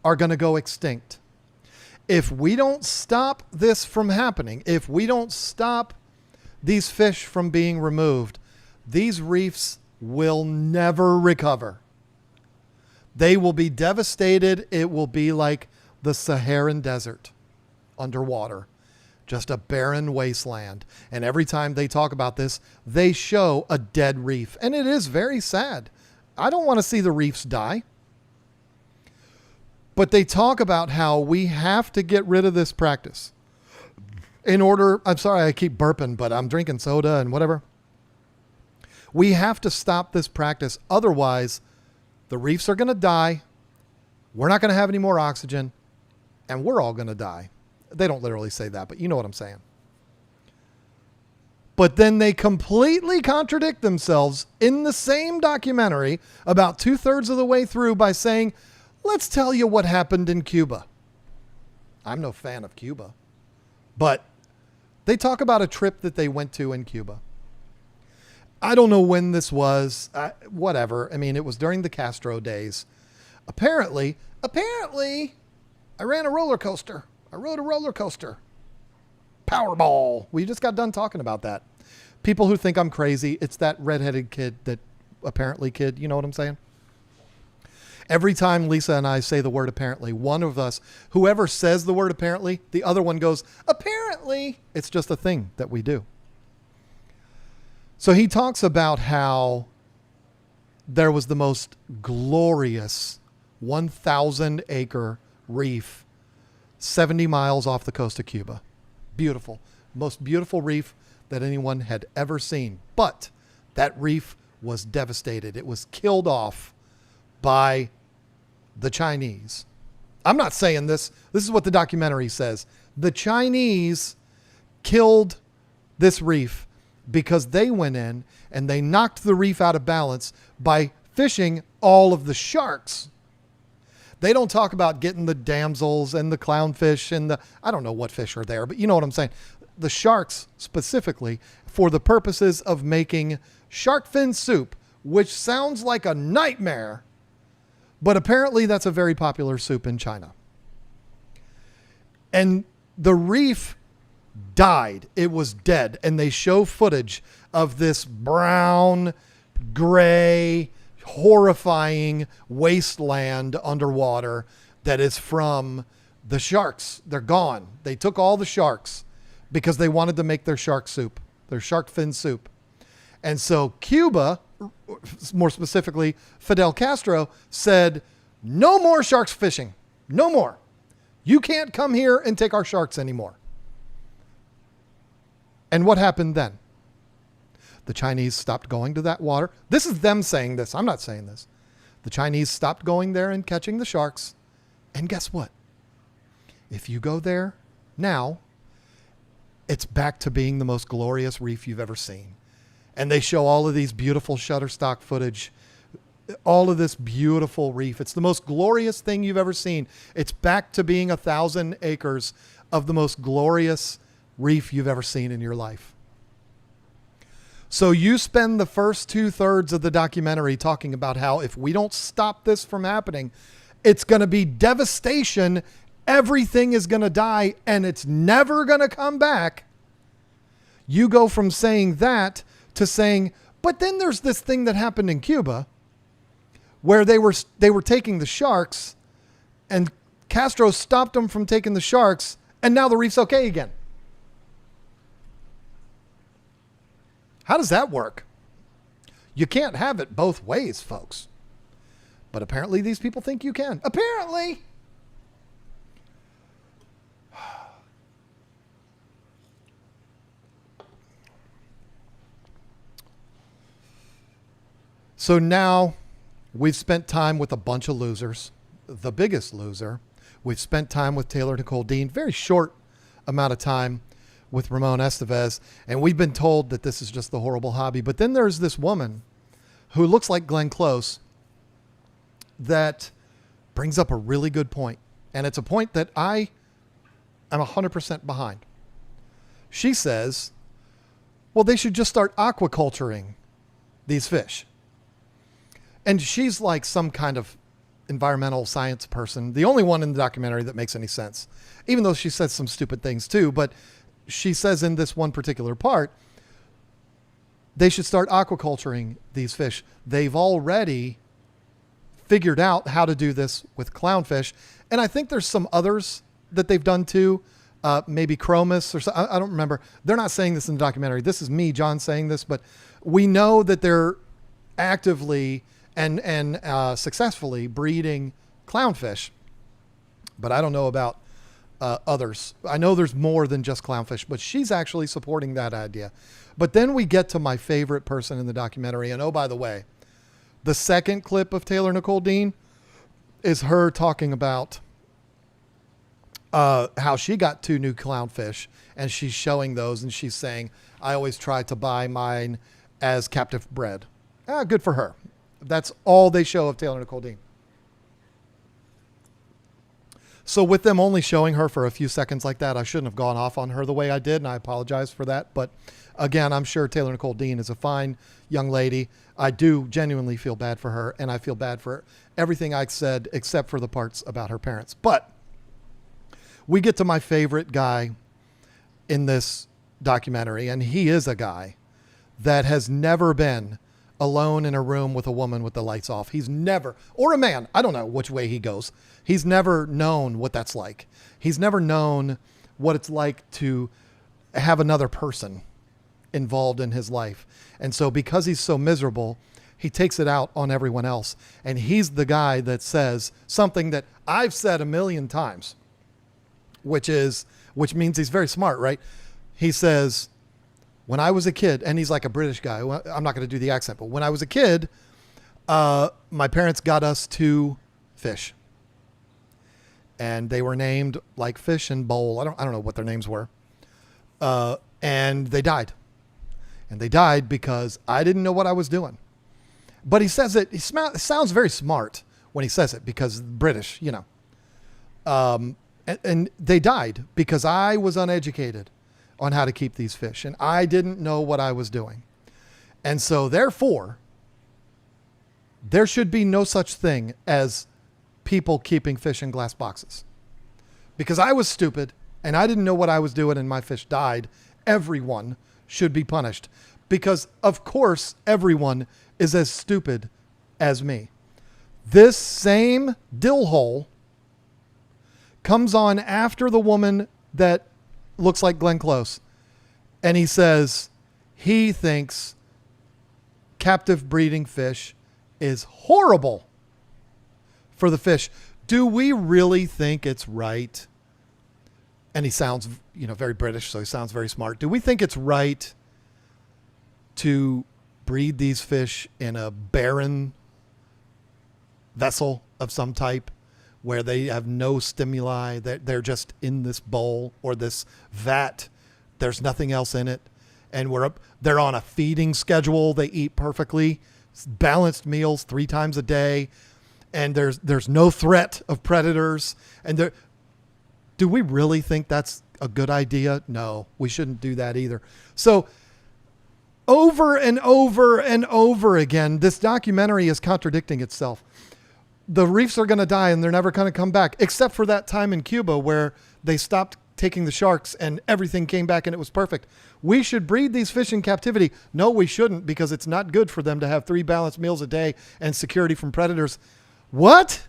are going to go extinct. If we don't stop this from happening, if we don't stop these fish from being removed, these reefs will never recover. They will be devastated. It will be like the Saharan desert underwater. just a barren wasteland. And every time they talk about this, they show a dead reef. And it is very sad. I don't want to see the reefs die. But they talk about how we have to get rid of this practice in order. I'm sorry, I keep burping, but I'm drinking soda and whatever. We have to stop this practice. Otherwise, the reefs are going to die. We're not going to have any more oxygen, and we're all going to die. They don't literally say that, but you know what I'm saying. But then they completely contradict themselves in the same documentary about 2/3 of the way through by saying, let's tell you what happened in Cuba. I'm no fan of Cuba, but they talk about a trip that they went to in Cuba. I don't know when this was, whatever. I mean, it was during the Castro days. Apparently, I ran a roller coaster. I rode a roller coaster. Powerball. We just got done talking about that. People who think I'm crazy, it's that redheaded kid you know what I'm saying? Every time Lisa and I say the word apparently, one of us, whoever says the word apparently, the other one goes, apparently. It's just a thing that we do. So he talks about how there was the most glorious 1,000-acre reef 70 miles off the coast of Cuba. Beautiful. Most beautiful reef that anyone had ever seen. But that reef was devastated. It was killed off by the Chinese. I'm not saying this. This is what the documentary says. The Chinese killed this reef because they went in and they knocked the reef out of balance by fishing all of the sharks. They don't talk about getting the damsels and the clownfish and I don't know what fish are there, but you know what I'm saying. The sharks specifically for the purposes of making shark fin soup, which sounds like a nightmare, but apparently that's a very popular soup in China. And the reef died. It was dead. And they show footage of this brown, gray, horrifying wasteland underwater that is from the sharks. They're gone. They took all the sharks because they wanted to make their shark soup, their shark fin soup. And so Cuba, more specifically Fidel Castro, said, no more sharks fishing. No more. You can't come here and take our sharks anymore. And what happened then? The Chinese stopped going to that water. This is them saying this. I'm not saying this. The Chinese stopped going there and catching the sharks. And guess what? If you go there now, it's back to being the most glorious reef you've ever seen. And they show all of these beautiful Shutterstock footage, all of this beautiful reef. It's the most glorious thing you've ever seen. It's back to being 1,000 acres of the most glorious reef you've ever seen in your life. So you spend the first 2/3 of the documentary talking about how if we don't stop this from happening, it's going to be devastation. Everything is going to die and it's never going to come back. You go from saying that to saying, but then there's this thing that happened in Cuba where they were taking the sharks and Castro stopped them from taking the sharks and now the reef's okay again. How does that work? You can't have it both ways, folks. But apparently these people think you can. Apparently. So now we've spent time with a bunch of losers. The biggest loser. We've spent time with Taylor Nicole Dean. Very short amount of time with Ramon Estevez. And we've been told that this is just the horrible hobby. But then there's this woman who looks like Glenn Close that brings up a really good point. And it's a point that I am 100% behind. She says, well, they should just start aquaculturing these fish. And she's like some kind of environmental science person, the only one in the documentary that makes any sense, even though she says some stupid things too. But she says in this one particular part, they should start aquaculturing these fish. They've already figured out how to do this with clownfish. And I think there's some others that they've done too. maybe Chromis or so. I don't remember. They're not saying this in the documentary. This is me, John, saying this, but we know that they're actively and successfully breeding clownfish, but I don't know about others. I know there's more than just clownfish, but she's actually supporting that idea. But then we get to my favorite person in the documentary. And oh, by the way, the second clip of Taylor Nicole Dean is her talking about how she got 2 new clownfish, and she's showing those, and she's saying, I always try to buy mine as captive bred. Good for her. That's all they show of Taylor Nicole Dean. So with them only showing her for a few seconds like that, I shouldn't have gone off on her the way I did, and I apologize for that. But again, I'm sure Taylor Nicole Dean is a fine young lady. I do genuinely feel bad for her, and I feel bad for everything I said except for the parts about her parents. But we get to my favorite guy in this documentary, and he is a guy that has never been alone in a room with a woman with the lights off. He's never, or a man, I don't know which way he goes. He's never known what that's like. He's never known what it's like to have another person involved in his life. And so because he's so miserable, he takes it out on everyone else. And he's the guy that says something that I've said a million times, which means he's very smart, right? He says, when I was a kid, and he's like a British guy. I'm not going to do the accent, but when I was a kid, my parents got us 2 fish, and they were named like Fish and Bowl. I don't know what their names were. And they died, because I didn't know what I was doing. But he says it, sounds very smart when he says it, because British, you know, and they died because I was uneducated on how to keep these fish, and I didn't know what I was doing. And so therefore, there should be no such thing as people keeping fish in glass boxes. Because I was stupid and I didn't know what I was doing and my fish died. Everyone should be punished, because of course everyone is as stupid as me. This same dill hole comes on after the woman that looks like Glenn Close, and he says he thinks captive breeding fish is horrible for the fish. Do we really think it's right? And he sounds, very British, so he sounds very smart. Do we think it's right to breed these fish in a barren vessel of some type, where they have no stimuli, they're just in this bowl or this vat, there's nothing else in it, and they're on a feeding schedule, they eat perfectly, balanced meals 3 times a day, and there's no threat of predators, and do we really think that's a good idea? No, we shouldn't do that either. So over and over and over again, this documentary is contradicting itself. The reefs are going to die and they're never going to come back, except for that time in Cuba where they stopped taking the sharks and everything came back and it was perfect. We should breed these fish in captivity. No, we shouldn't, because it's not good for them to have 3 balanced meals a day and security from predators. What?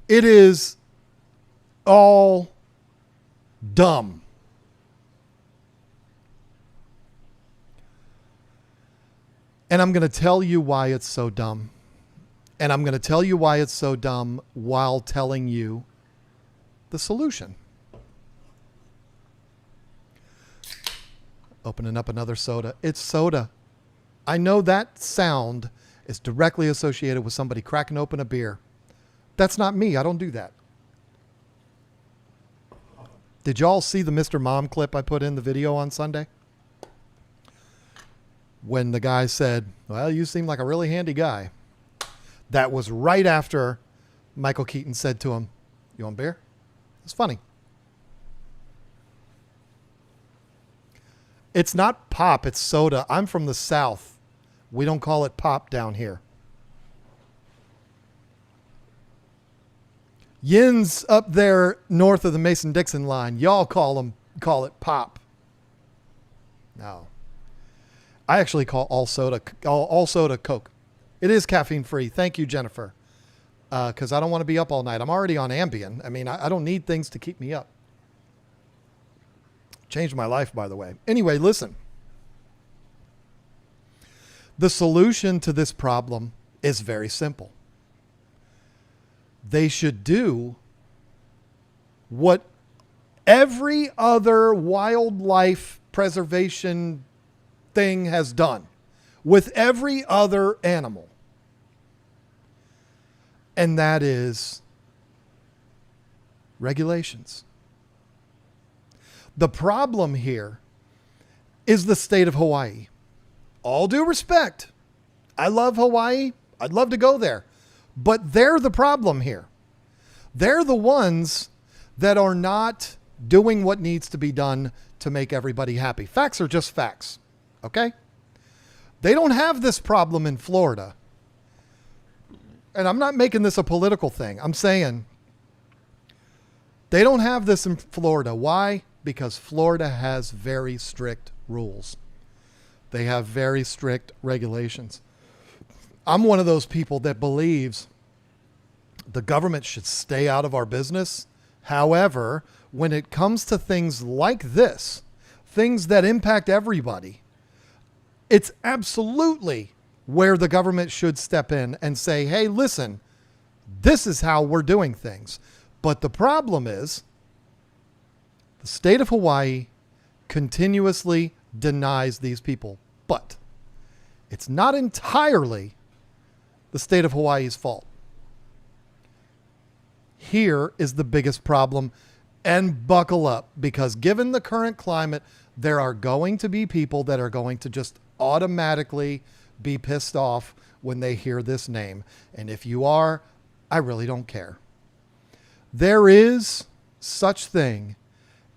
It is all dumb. And I'm going to tell you why it's so dumb. And I'm going to tell you why it's so dumb while telling you the solution. Opening up another soda. It's soda. I know that sound is directly associated with somebody cracking open a beer. That's not me. I don't do that. Did y'all see the Mr. Mom clip I put in the video on Sunday? When the guy said, well, you seem like a really handy guy. That was right after Michael Keaton said to him, you want beer? It's funny. It's not pop, it's soda. I'm from the South. We don't call it pop down here. Yin's up there north of the Mason-Dixon line. Y'all call it pop. No. I actually call all soda Coke. It is caffeine free. Thank you, Jennifer. because I don't want to be up all night. I'm already on Ambien. I mean, I don't need things to keep me up. Changed my life, by the way. Anyway, listen. The solution to this problem is very simple. They should do what every other wildlife preservation thing has done with every other animal. And that is regulations. The problem here is the state of Hawaii. All due respect, I love Hawaii. I'd love to go there. But they're the problem here. They're the ones that are not doing what needs to be done to make everybody happy. Facts are just facts, okay? They don't have this problem in Florida. And I'm not making this a political thing. I'm saying they don't have this in Florida. Why? Because Florida has very strict rules. They have very strict regulations. I'm one of those people that believes the government should stay out of our business. However, when it comes to things like this, things that impact everybody, it's absolutely where the government should step in and say, hey, listen, this is how we're doing things. But the problem is the state of Hawaii continuously denies these people. But it's not entirely the state of Hawaii's fault. Here is the biggest problem, and buckle up, because given the current climate, there are going to be people that are going to just automatically be pissed off when they hear this name. And if you are, I really don't care. There is such thing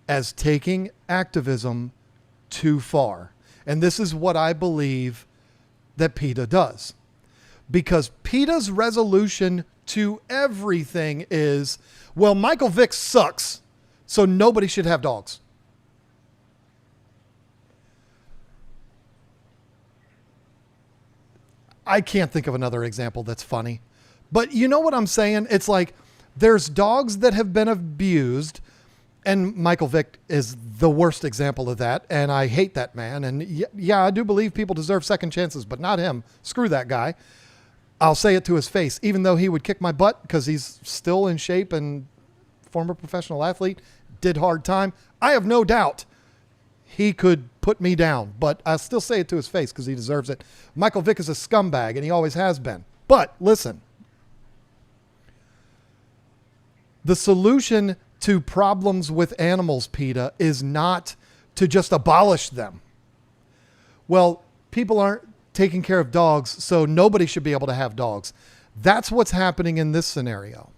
as taking activism too far. And this is what I believe that PETA does. Because PETA's resolution to everything is, well, Michael Vick sucks, so nobody should have dogs. I can't think of another example that's funny. But you know what I'm saying? It's like there's dogs that have been abused, and Michael Vick is the worst example of that, and I hate that man. And yeah, I do believe people deserve second chances, but not him. Screw that guy. I'll say it to his face, even though he would kick my butt because he's still in shape and former professional athlete, did hard time. I have no doubt he could put me down, but I'll still say it to his face because he deserves it. Michael Vick is a scumbag, and he always has been. But listen, the solution to problems with animals, PETA, is not to just abolish them. Well, people aren't taking care of dogs, so nobody should be able to have dogs. That's what's happening in this scenario.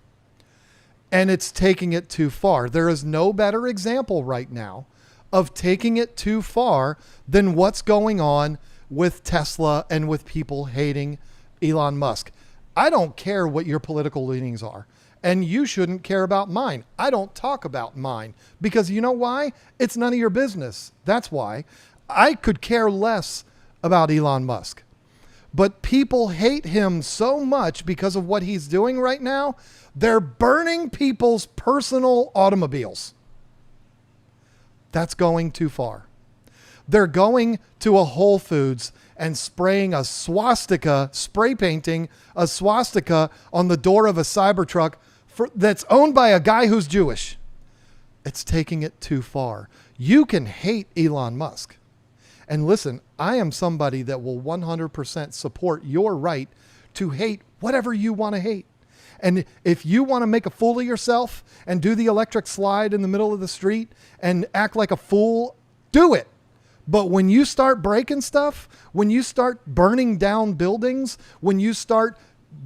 And it's taking it too far. There is no better example right now of taking it too far than what's going on with Tesla and with people hating Elon Musk. I don't care what your political leanings are, and you shouldn't care about mine. I don't talk about mine because you know why? It's none of your business. That's why. I could care less about Elon Musk. But people hate him so much because of what he's doing right now. They're burning people's personal automobiles. That's going too far. They're going to a Whole Foods and spraying a swastika, spray painting a swastika on the door of a Cybertruck that's owned by a guy who's Jewish. It's taking it too far. You can hate Elon Musk. And listen, I am somebody that will 100% support your right to hate whatever you want to hate. And if you want to make a fool of yourself and do the electric slide in the middle of the street and act like a fool, do it. But when you start breaking stuff, when you start burning down buildings, when you start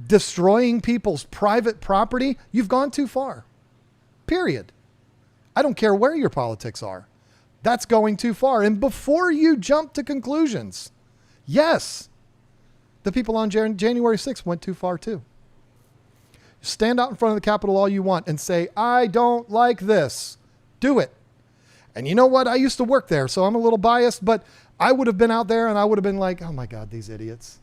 destroying people's private property, you've gone too far. Period. I don't care where your politics are. That's going too far. And before you jump to conclusions, yes, the people on January 6th went too far too. Stand out in front of the Capitol all you want and say, I don't like this. Do it. And you know what? I used to work there, so I'm a little biased, but I would have been out there and I would have been like, oh my God, these idiots.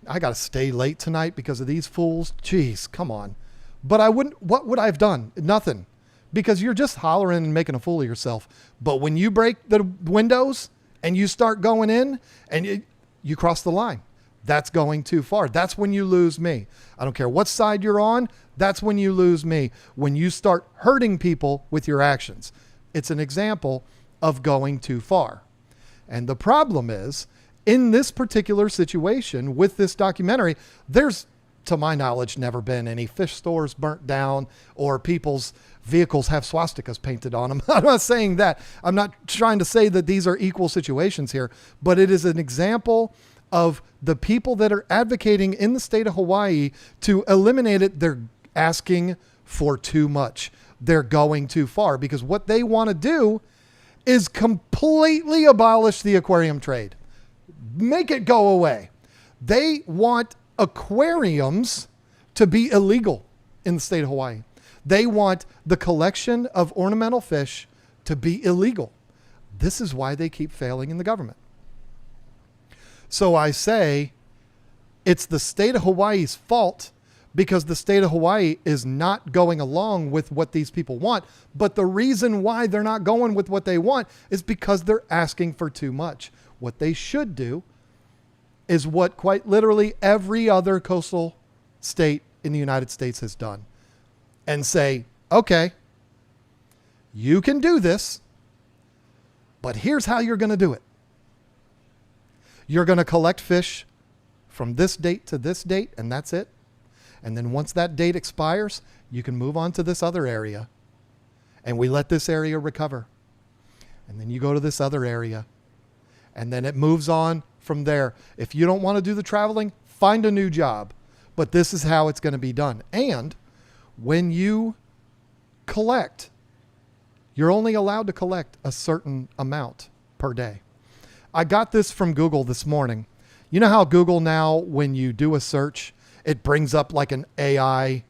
I got to stay late tonight because of these fools. Jeez, come on. But I wouldn't, what would I have done? Nothing. Because you're just hollering and making a fool of yourself. But when you break the windows and you start going in and you cross the line, that's going too far. That's when you lose me. I don't care what side you're on. That's when you lose me. When you start hurting people with your actions. It's an example of going too far. And the problem is, in this particular situation with this documentary, there's, to my knowledge, never been any fish stores burnt down or people's vehicles have swastikas painted on them. I'm not saying that. I'm not trying to say that these are equal situations here, but it is an example of the people that are advocating in the state of Hawaii to eliminate it. They're asking for too much. They're going too far because what they want to do is completely abolish the aquarium trade. Make it go away. They want aquariums to be illegal in the state of Hawaii. They want the collection of ornamental fish to be illegal. This is why they keep failing in the government. So I say it's the state of Hawaii's fault because the state of Hawaii is not going along with what these people want. But the reason why they're not going with what they want is because they're asking for too much. What they should do is what quite literally every other coastal state in the United States has done and say, okay, you can do this, but here's how you're going to do it. You're going to collect fish from this date to this date, and that's it. And then once that date expires, you can move on to this other area. And we let this area recover. And then you go to this other area. And then it moves on from there. If you don't want to do the traveling, find a new job. But this is how it's going to be done. And when you collect, you're only allowed to collect a certain amount per day. I got this from Google this morning. You know how Google now, when you do a search, it brings up like an AI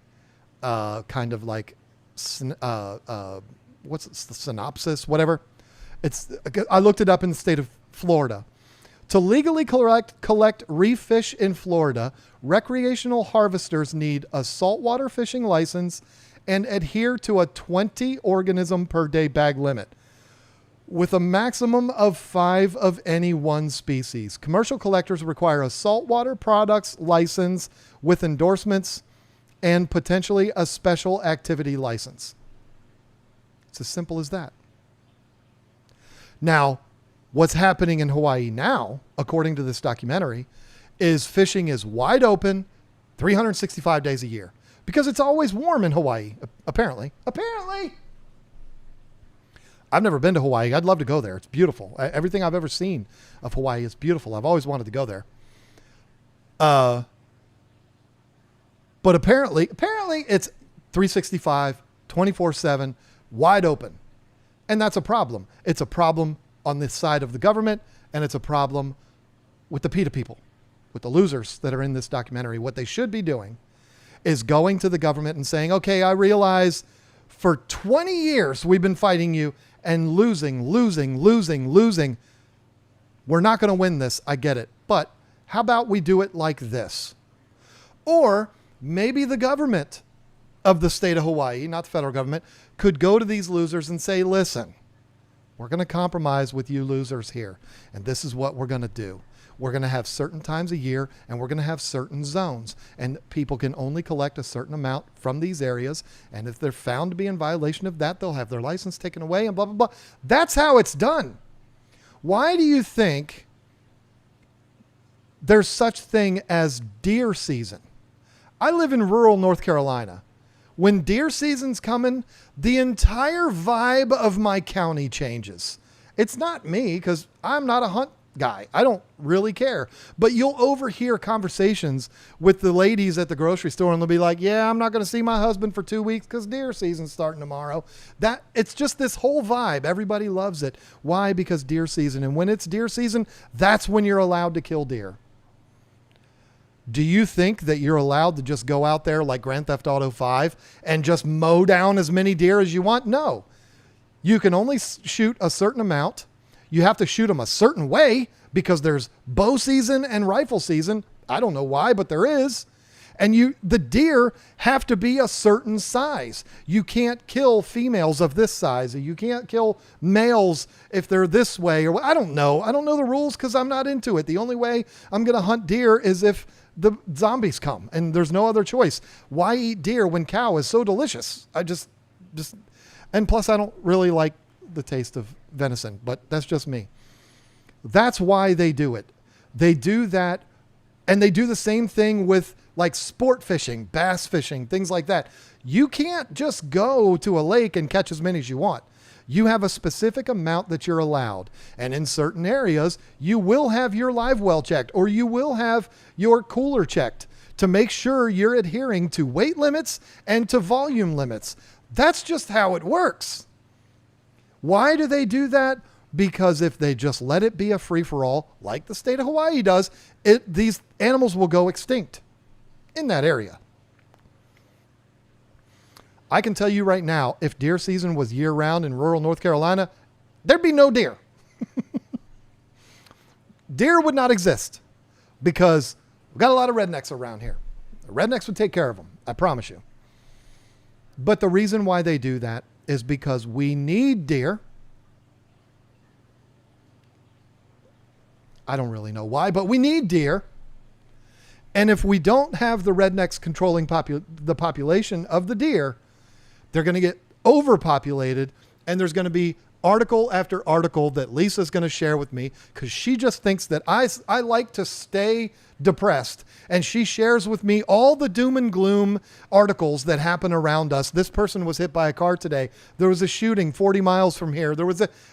kind of like, what's it, the synopsis, whatever. I looked it up in the state of Florida. To legally collect reef fish in Florida, recreational harvesters need a saltwater fishing license and adhere to a 20 organism per day bag limit, with a maximum of 5 of any one species. Commercial collectors require a saltwater products license with endorsements and potentially a special activity license. It's as simple as that. Now, what's happening in Hawaii now, according to this documentary, is fishing is wide open 365 days a year because it's always warm in Hawaii, apparently. I've never been to Hawaii. I'd love to go there. It's beautiful. Everything I've ever seen of Hawaii is beautiful. I've always wanted to go there. But apparently it's 365, 24/7, wide open. And that's a problem. It's a problem on this side of the government, and it's a problem with the PETA people, with the losers that are in this documentary. What they should be doing is going to the government and saying, okay, I realize for 20 years we've been fighting you and losing. We're not going to win this. I get it. But how about we do it like this? Or maybe the government of the state of Hawaii, not the federal government, could go to these losers and say, listen, we're going to compromise with you losers here. And this is what we're going to do. We're going to have certain times a year and we're going to have certain zones, and people can only collect a certain amount from these areas. And if they're found to be in violation of that, they'll have their license taken away and blah, blah, blah. That's how it's done. Why do you think there's such thing as deer season? I live in rural North Carolina. When deer season's coming, the entire vibe of my county changes. It's not me because I'm not a hunt guy. I don't really care. But you'll overhear conversations with the ladies at the grocery store and they'll be like, yeah, I'm not going to see my husband for 2 weeks because deer season's starting tomorrow. It's just this whole vibe. Everybody loves it. Why? Because deer season. And when it's deer season, that's when you're allowed to kill deer. Do you think that you're allowed to just go out there like Grand Theft Auto 5 and just mow down as many deer as you want? No. You can only shoot a certain amount. You have to shoot them a certain way because there's bow season and rifle season. I don't know why, but there is. And the deer have to be a certain size. You can't kill females of this size. You can't kill males if they're this way. Or I don't know. I don't know the rules because I'm not into it. The only way I'm going to hunt deer is if the zombies come, and there's no other choice. Why eat deer when cow is so delicious? And plus I don't really like the taste of venison, but that's just me. That's why they do it. They do that. And they do the same thing with like sport fishing, bass fishing, things like that. You can't just go to a lake and catch as many as you want. You have a specific amount that you're allowed. And in certain areas, you will have your live well checked, or you will have your cooler checked to make sure you're adhering to weight limits and to volume limits. That's just how it works. Why do they do that? Because if they just let it be a free-for-all, like the state of Hawaii does, these animals will go extinct in that area. I can tell you right now, if deer season was year-round in rural North Carolina, there'd be no deer. Deer would not exist because we've got a lot of rednecks around here. The rednecks would take care of them, I promise you. But the reason why they do that is because we need deer. I don't really know why, but we need deer. And if we don't have the rednecks controlling the population of the deer, they're going to get overpopulated, and there's going to be article after article that Lisa's going to share with me because she just thinks that I like to stay depressed, and she shares with me all the doom and gloom articles that happen around us. This person was hit by a car today. There was a shooting 40 miles from here.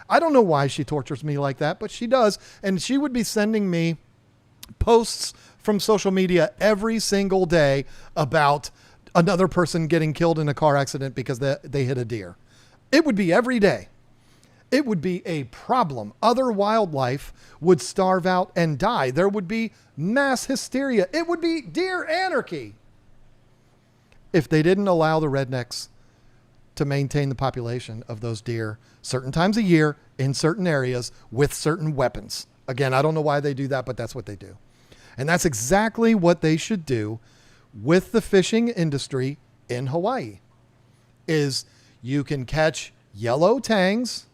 I don't know why she tortures me like that, but she does. And she would be sending me posts from social media every single day about another person getting killed in a car accident because they hit a deer. It would be every day. It would be a problem. Other wildlife would starve out and die. There would be mass hysteria. It would be deer anarchy if they didn't allow the rednecks to maintain the population of those deer certain times a year in certain areas with certain weapons. Again, I don't know why they do that, but that's what they do. And that's exactly what they should do with the fishing industry in Hawaii. Is you can catch yellow tangs.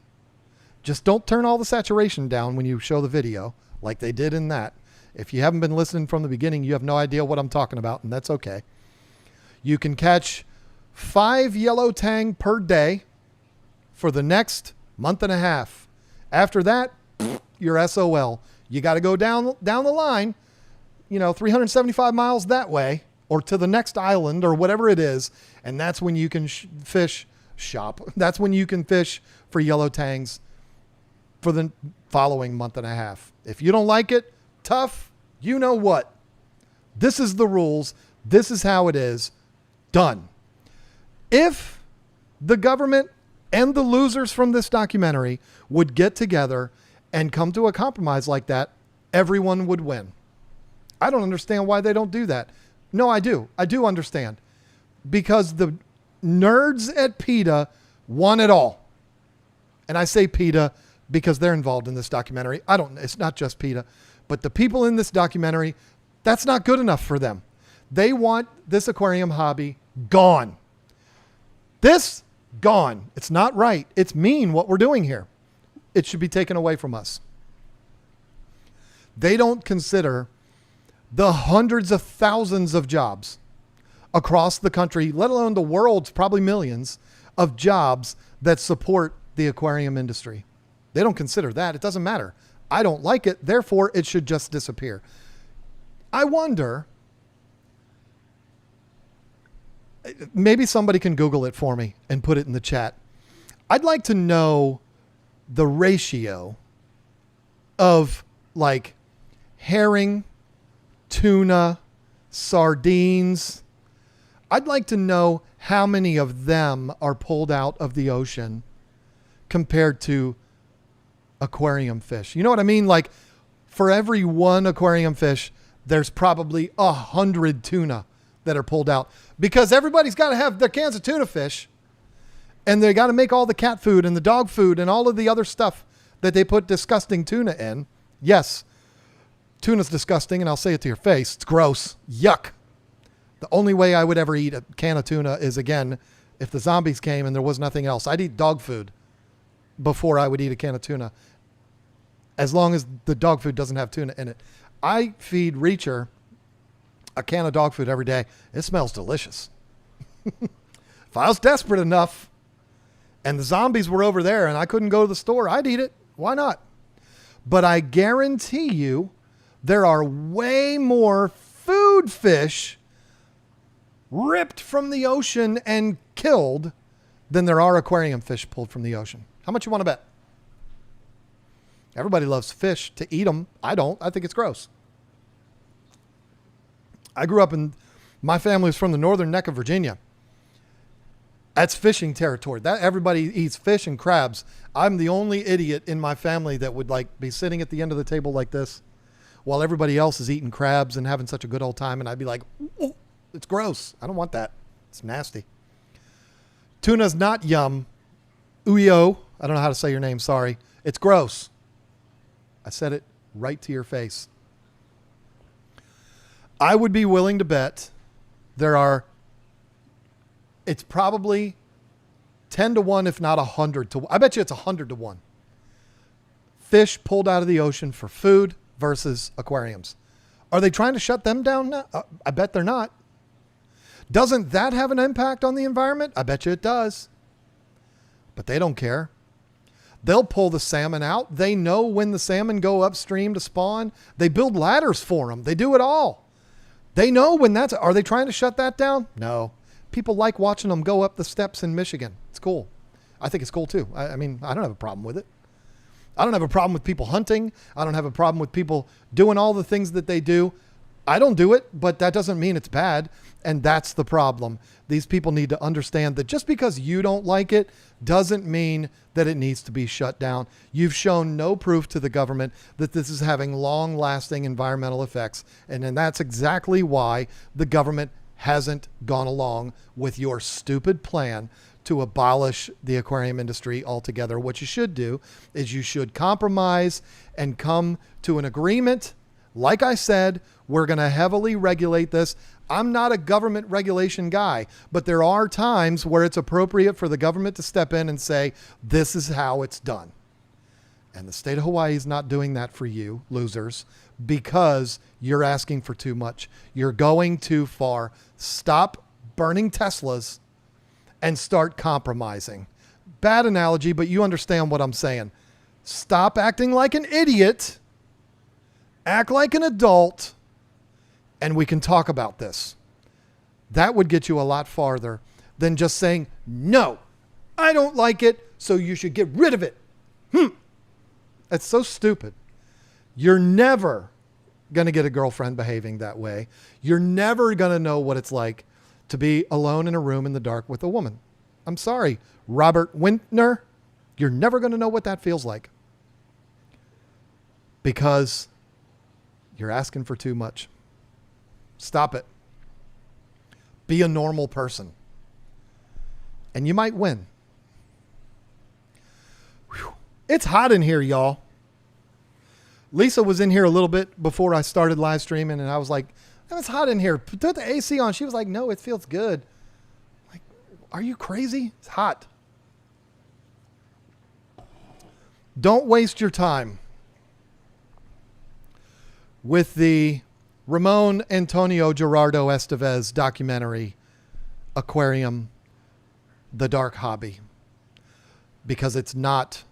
Just don't turn all the saturation down when you show the video like they did in that. If you haven't been listening from the beginning, you have no idea what I'm talking about, and that's okay. You can catch 5 yellow tang per day for the next month and a half. After that, you're SOL. You got to go down the line, 375 miles that way or to the next island or whatever it is, and that's when you can That's when you can fish for yellow tangs for the following month and a half. If you don't like it, tough, you know what? This is the rules. This is how it is. Done. If the government and the losers from this documentary would get together and come to a compromise like that, everyone would win. I don't understand why they don't do that. No, I do. I do understand. Because the nerds at PETA want it all. And I say PETA because they're involved in this documentary. It's not just PETA, but the people in this documentary, that's not good enough for them. They want this aquarium hobby gone. Gone. It's not right. It's mean what we're doing here. It should be taken away from us. They don't consider the hundreds of thousands of jobs across the country, let alone the world's probably millions of jobs that support the aquarium industry. They don't consider that. It doesn't matter. I don't like it. Therefore, it should just disappear. I wonder, maybe somebody can Google it for me and put it in the chat. I'd like to know the ratio of like herring, tuna, sardines. I'd like to know how many of them are pulled out of the ocean compared to aquarium fish. You know what I mean? Like for every one aquarium fish, there's probably 100 tuna that are pulled out because everybody's got to have their cans of tuna fish and they got to make all the cat food and the dog food and all of the other stuff that they put disgusting tuna in. Yes. Tuna's disgusting, and I'll say it to your face. It's gross. Yuck. The only way I would ever eat a can of tuna is, again, if the zombies came and there was nothing else. I'd eat dog food before I would eat a can of tuna, as long as the dog food doesn't have tuna in it. I feed Reacher a can of dog food every day. It smells delicious. If I was desperate enough and the zombies were over there and I couldn't go to the store, I'd eat it. Why not? But I guarantee you there are way more food fish ripped from the ocean and killed than there are aquarium fish pulled from the ocean. How much you want to bet? Everybody loves fish to eat them. I don't. I think it's gross. I grew up my family was from the northern neck of Virginia. That's fishing territory. That everybody eats fish and crabs. I'm the only idiot in my family that would be sitting at the end of the table like this while everybody else is eating crabs and having such a good old time. And I'd be like, oh, it's gross. I don't want that. It's nasty. Tuna's not yum. Uyo. I don't know how to say your name. Sorry. It's gross. I said it right to your face. I would be willing to bet it's probably 10 to 1, if not 100 to 1. I bet you it's 100 to 1. Fish pulled out of the ocean for food versus aquariums. Are they trying to shut them down now? I bet they're not. Doesn't that have an impact on the environment? I bet you it does. But they don't care. They'll pull the salmon out. They know when the salmon go upstream to spawn. They build ladders for them. They do it all. They know when are they trying to shut that down? No. People like watching them go up the steps in Michigan. It's cool. I think it's cool too. I mean, I don't have a problem with it. I don't have a problem with people hunting. I don't have a problem with people doing all the things that they do. I don't do it, but that doesn't mean it's bad. And that's the problem. These people need to understand that just because you don't like it doesn't mean that it needs to be shut down. You've shown no proof to the government that this is having long-lasting environmental effects. And then that's exactly why the government hasn't gone along with your stupid plan to abolish the aquarium industry altogether. What you should do is you should compromise and come to an agreement. Like I said, we're going to heavily regulate this. I'm not a government regulation guy, but there are times where it's appropriate for the government to step in and say, this is how it's done. And the state of Hawaii is not doing that for you, losers, because you're asking for too much. You're going too far. Stop burning Teslas and start compromising. Bad analogy, but you understand what I'm saying. Stop acting like an idiot. Act like an adult, and we can talk about this. That would get you a lot farther than just saying, no, I don't like it, so you should get rid of it. That's so stupid. You're never going to get a girlfriend behaving that way. You're never going to know what it's like to be alone in a room in the dark with a woman. I'm sorry, Robert Wintner, you're never going to know what that feels like. Because you're asking for too much. Stop it. Be a normal person. And you might win. Whew. It's hot in here, y'all. Lisa was in here a little bit before I started live streaming, and I was like, oh, it's hot in here. Put the AC on. She was like, no, it feels good. Like, are you crazy? It's hot. Don't waste your time with the Ramon Antonio Gerardo Estevez documentary, Aquarium, The Dark Hobby, because it's not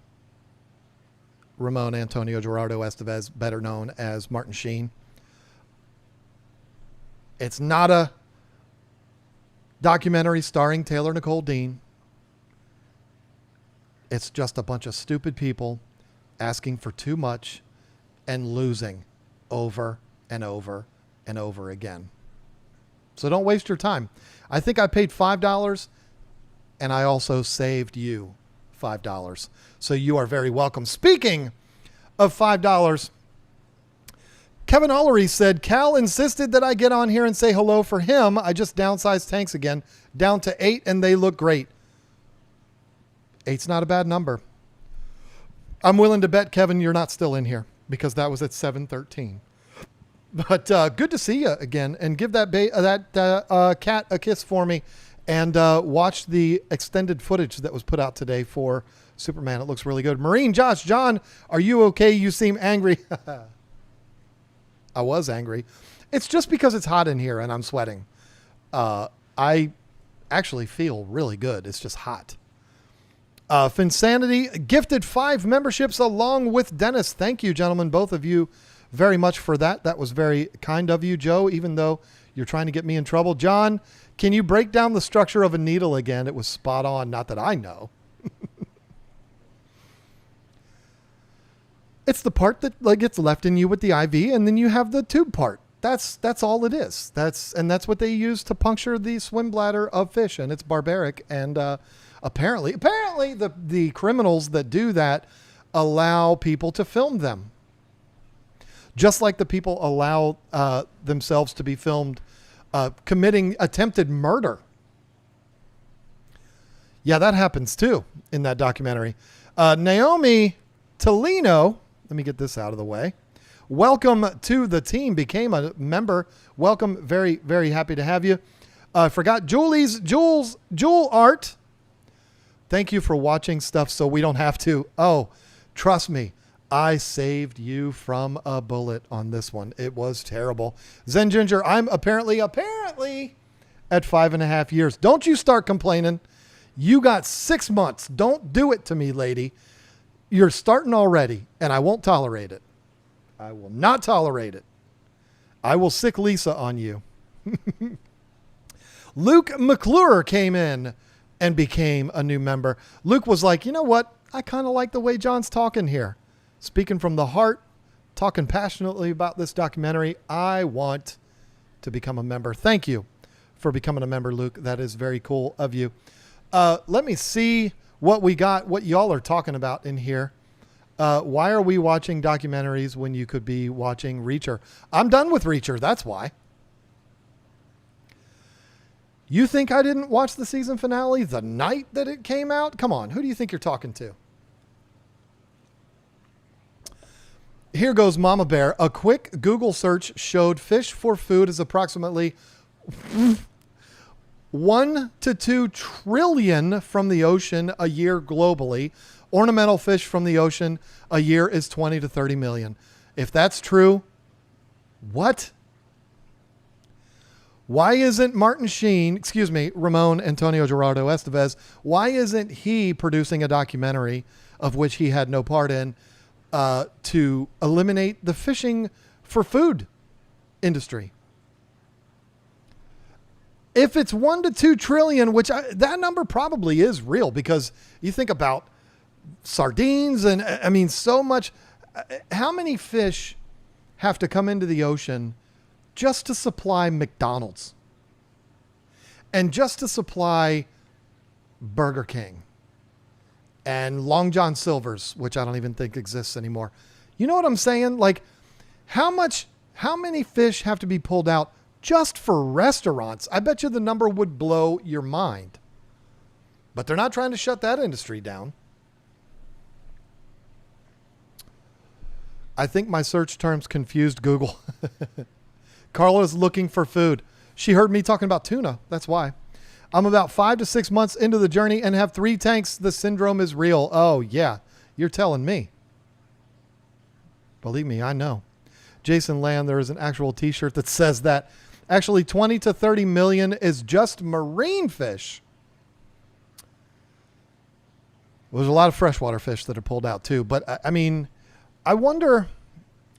Ramon Antonio Gerardo Estevez, better known as Martin Sheen. It's not a documentary starring Taylor Nicole Dean. It's just a bunch of stupid people asking for too much and losing over and over and over again. So don't waste your time. I think I paid $5 and I also saved you $5. So you are very welcome. Speaking of $5, Kevin Ollery said, Cal insisted that I get on here and say hello for him. I just downsized tanks again, down to 8, and they look great. 8's not a bad number. I'm willing to bet, Kevin, you're not still in here because that was at 7:13. But good to see you again, and give that cat a kiss for me, and watch the extended footage that was put out today for Superman. It looks really good. Marine, Josh, John, are you okay? You seem angry. I was angry. It's just because it's hot in here and I'm sweating. I actually feel really good. It's just hot. Finsanity gifted 5 memberships along with Dennis. Thank you, gentlemen, both of you, very much for that. That was very kind of you, Joe, even though you're trying to get me in trouble. John, can you break down the structure of a needle again? It was spot on. Not that I know. It's the part that gets left in you with the IV, and then you have the tube part. That's all it is. That's what they use to puncture the swim bladder of fish, and it's barbaric. And apparently the criminals that do that allow people to film them. Just like the people allow themselves to be filmed committing attempted murder. Yeah, that happens too in that documentary. Naomi Tolino, let me get this out of the way. Welcome to the team. Became a member. Welcome. Very, very happy to have you. Forgot Jewel Art. Thank you for watching stuff so we don't have to. Oh, trust me. I saved you from a bullet on this one. It was terrible. Zen Ginger, I'm apparently at 5.5 years. Don't you start complaining. You got 6 months. Don't do it to me, lady. You're starting already, and I won't tolerate it. I will not tolerate it. I will sick Lisa on you. Luke McClure came in and became a new member. Luke was like, you know what? I kind of like the way John's talking here. Speaking from the heart, talking passionately about this documentary. I want to become a member. Thank you for becoming a member, Luke. That is very cool of you. Let me see what we got, what y'all are talking about in here. Why are we watching documentaries when you could be watching Reacher? I'm done with Reacher. That's why. You think I didn't watch the season finale the night that it came out? Come on. Who do you think you're talking to? Here goes Mama Bear. A quick Google search showed fish for food is approximately 1 to 2 trillion from the ocean a year globally. Ornamental fish from the ocean a year is 20 to 30 million. If that's true, what? Why isn't Ramon Antonio Gerardo Estevez, why isn't he producing a documentary of which he had no part in to eliminate the fishing for food industry? If it's 1 to 2 trillion, which that number probably is real, because you think about sardines and I mean, so much. How many fish have to come into the ocean just to supply McDonald's and just to supply Burger King and Long John Silver's, which I don't even think exists anymore? You know what I'm saying? Like, how many fish have to be pulled out just for restaurants? I bet you the number would blow your mind. But they're not trying to shut that industry down. I think my search terms confused Google. Carla's looking for food. She heard me talking about tuna. That's why. I'm about 5 to 6 months into the journey and have 3 tanks. The syndrome is real. Oh, yeah. You're telling me. Believe me, I know. Jason Land, there is an actual t-shirt that says that. Actually, 20 to 30 million is just marine fish. There's a lot of freshwater fish that are pulled out too. But I mean, I wonder,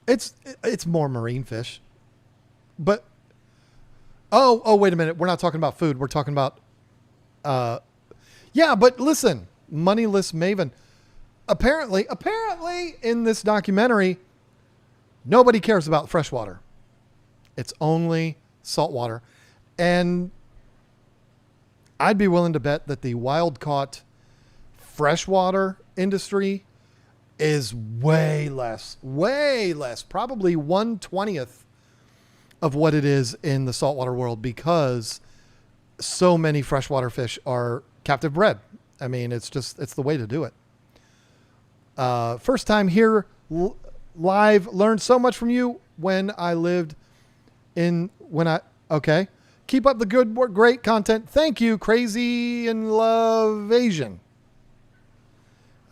it's more marine fish. But, oh, wait a minute. We're not talking about food. We're talking about, yeah, but listen, Moneyless Maven. Apparently in this documentary, nobody cares about freshwater. It's only saltwater. And I'd be willing to bet that the wild-caught freshwater industry is way less, probably 1/20th of what it is in the saltwater world, because so many freshwater fish are captive bred. I mean, it's the way to do it. First time here live, learned so much from you when I lived Okay. Keep up the good work. Great content. Thank you. Crazy in Love Asian.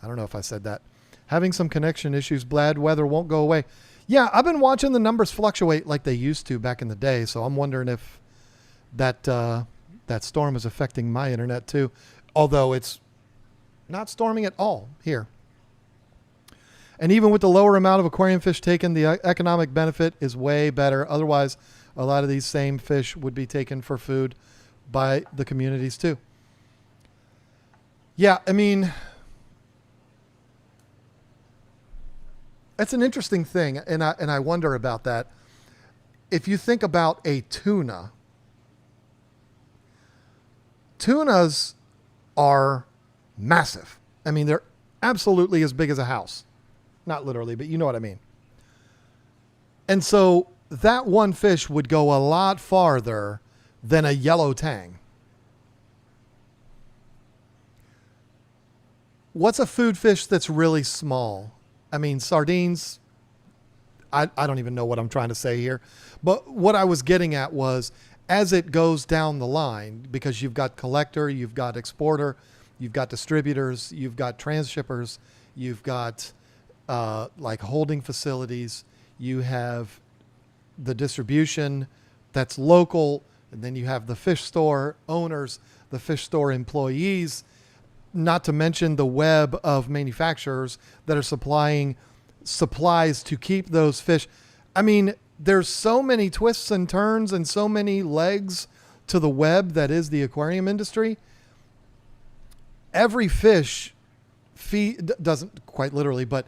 I don't know if I said that. Having some connection issues. Bad weather won't go away. Yeah, I've been watching the numbers fluctuate like they used to back in the day. So I'm wondering if that storm is affecting my internet too. Although it's not storming at all here. And even with the lower amount of aquarium fish taken, the economic benefit is way better. Otherwise, a lot of these same fish would be taken for food by the communities too. Yeah, I mean, it's an interesting thing, and I wonder about that. If you think about a tuna, tunas are massive. I mean, they're absolutely as big as a house. Not literally, but you know what I mean. And so that one fish would go a lot farther than a yellow tang. What's a food fish that's really small? I mean, sardines, I don't even know what I'm trying to say here. But what I was getting at was, as it goes down the line, because you've got collector, you've got exporter, you've got distributors, you've got transshippers, you've got like holding facilities, you have the distribution that's local, and then you have the fish store owners, the fish store employees, not to mention the web of manufacturers that are supplying supplies to keep those fish. I mean, there's so many twists and turns and so many legs to the web that is the aquarium industry. Every fish doesn't quite literally, but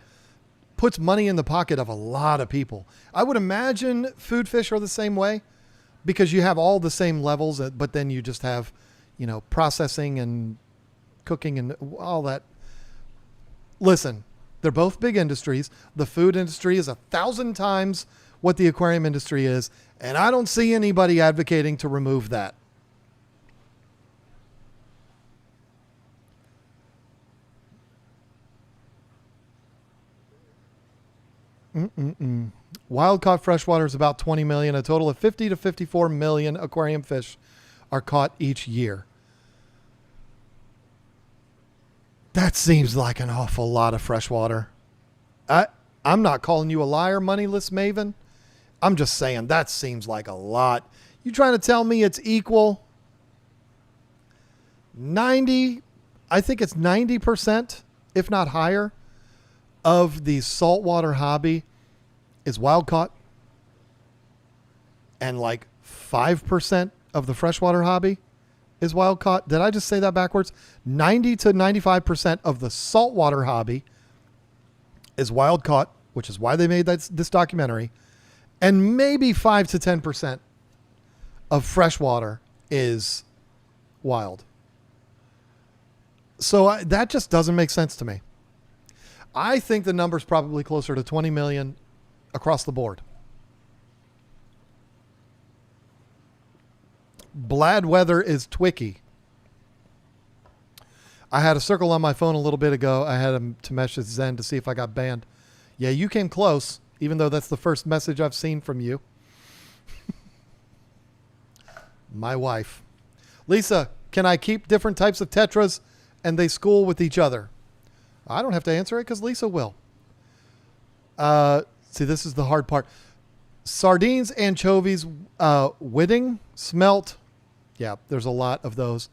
puts money in the pocket of a lot of people. I would imagine food fish are the same way, because you have all the same levels, but then you just have, processing and cooking and all that. Listen, they're both big industries. The food industry is 1,000 times what the aquarium industry is, and I don't see anybody advocating to remove that. Wild caught freshwater is about 20 million. A total of 50 to 54 million aquarium fish are caught each year. That seems like an awful lot of freshwater. I'm not calling you a liar, moneyless maven. I'm just saying that seems like a lot. You trying to tell me it's equal? 90, I think it's 90%, if not higher, of the saltwater hobby is wild caught, and like 5% of the freshwater hobby is wild caught. Did I just say that backwards? 90 to 95% of the saltwater hobby is wild caught, which is why they made this documentary, and maybe 5 to 10% of freshwater is wild. So that just doesn't make sense to me. I think the number's probably closer to 20 million across the board. Blad weather is twicky. I had a circle on my phone a little bit ago. I had to message Zen to see if I got banned. Yeah, you came close, even though that's the first message I've seen from you. My wife. Lisa, can I keep different types of tetras and they school with each other? I don't have to answer it because Lisa will. See, this is the hard part. Sardines, anchovies, whiting, smelt. Yeah, there's a lot of those.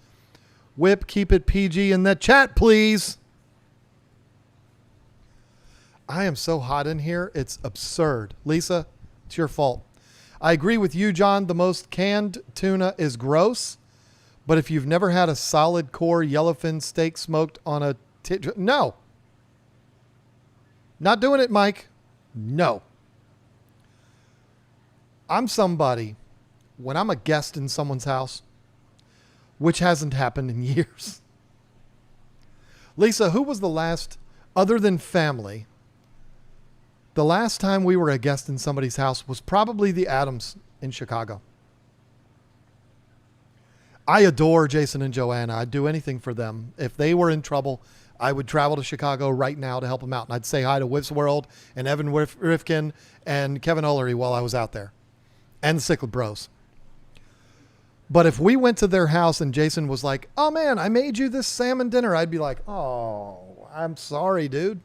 Whip, keep it PG in the chat, please. I am so hot in here. It's absurd. Lisa, it's your fault. I agree with you, John. The most canned tuna is gross. But if you've never had a solid core yellowfin steak smoked on a... No. Not doing it, Mike. No. I'm somebody, when I'm a guest in someone's house, which hasn't happened in years. Lisa, who was the last, other than family, the last time we were a guest in somebody's house was probably the Adams in Chicago. I adore Jason and Joanna. I'd do anything for them. If they were in trouble, I would travel to Chicago right now to help them out. And I'd say hi to Whip's World and Evan Rifkin and Kevin Ullery while I was out there. and the Cichlid Bros. But if we went to their house and Jason was like, oh man, I made you this salmon dinner, I'd be like, oh, I'm sorry, dude.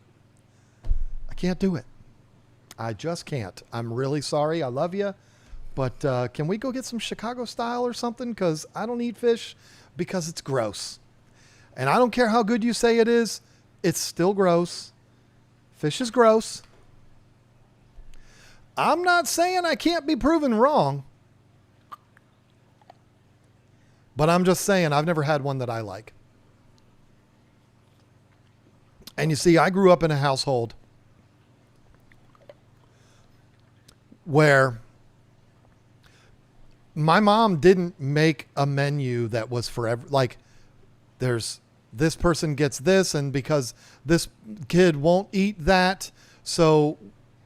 I can't do it. I just can't. I'm really sorry. I love you. But can we go get some Chicago style or something? Because I don't eat fish because it's gross. And I don't care how good you say it is. It's still gross. Fish is gross. I'm not saying I can't be proven wrong. But I'm just saying I've never had one that I like. And you see, I grew up in a household where my mom didn't make a menu that was forever. Like, there's this person gets this, and because this kid won't eat that, so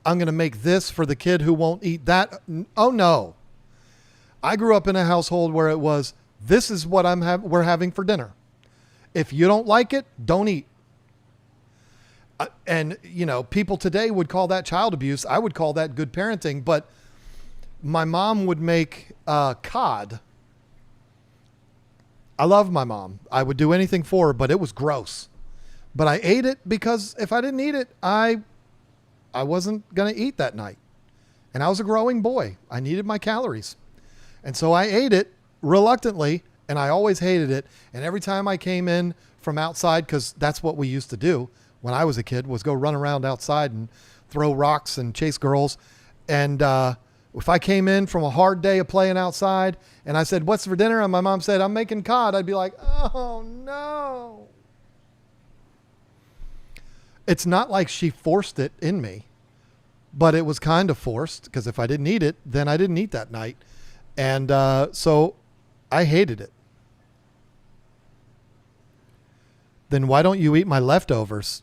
I'm going to make this for the kid who won't eat that. Oh, no. I grew up in a household where it was, this is what we're having for dinner. If you don't like it, don't eat. And, you know, people today would call that child abuse. I would call that good parenting. But my mom would make cod. I love my mom. I would do anything for her, but it was gross. But I ate it because if I didn't eat it, I wasn't going to eat that night. And I was a growing boy. I needed my calories. And so I ate it reluctantly, and I always hated it. And every time I came in from outside, because that's what we used to do when I was a kid, was go run around outside and throw rocks and chase girls. And if I came in from a hard day of playing outside and I said, what's for dinner? And my mom said, I'm making cod. I'd be like, oh no. It's not like she forced it in me, but it was kind of forced, because if I didn't eat it, then I didn't eat that night. And so I hated it. Then why don't you eat my leftovers?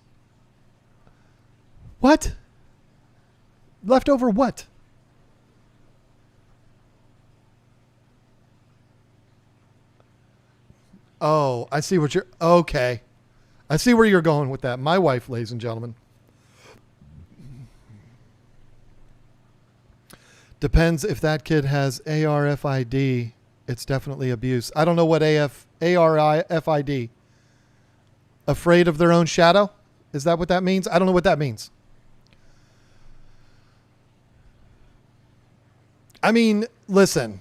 What? Leftover what? Oh, I see what you're... Okay. I see where you're going with that. My wife, ladies and gentlemen. Depends if that kid has ARFID. It's definitely abuse. I don't know what ARFID. Afraid of their own shadow? Is that what that means? I don't know what that means. I mean, listen.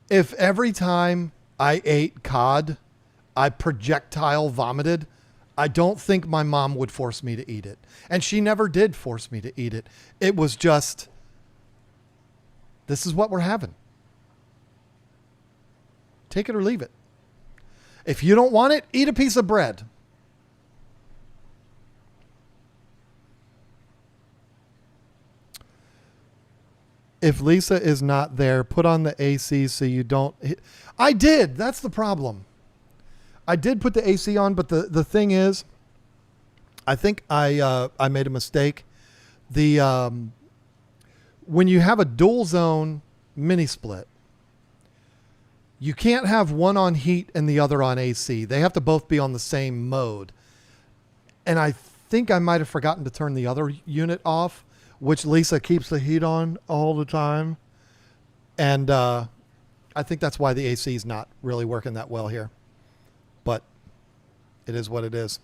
If every time I ate cod, I projectile vomited, I don't think my mom would force me to eat it. And she never did force me to eat it. It was just, this is what we're having. Take it or leave it. If you don't want it, eat a piece of bread. If Lisa is not there, put on the AC so you don't... I did. That's the problem. I did put the AC on, but the thing is, I think I made a mistake. When you have a dual zone mini split, you can't have one on heat and the other on AC. They have to both be on the same mode. And I think I might have forgotten to turn the other unit off, which Lisa keeps the heat on all the time. And I think that's why the AC is not really working that well here. But it is what it is.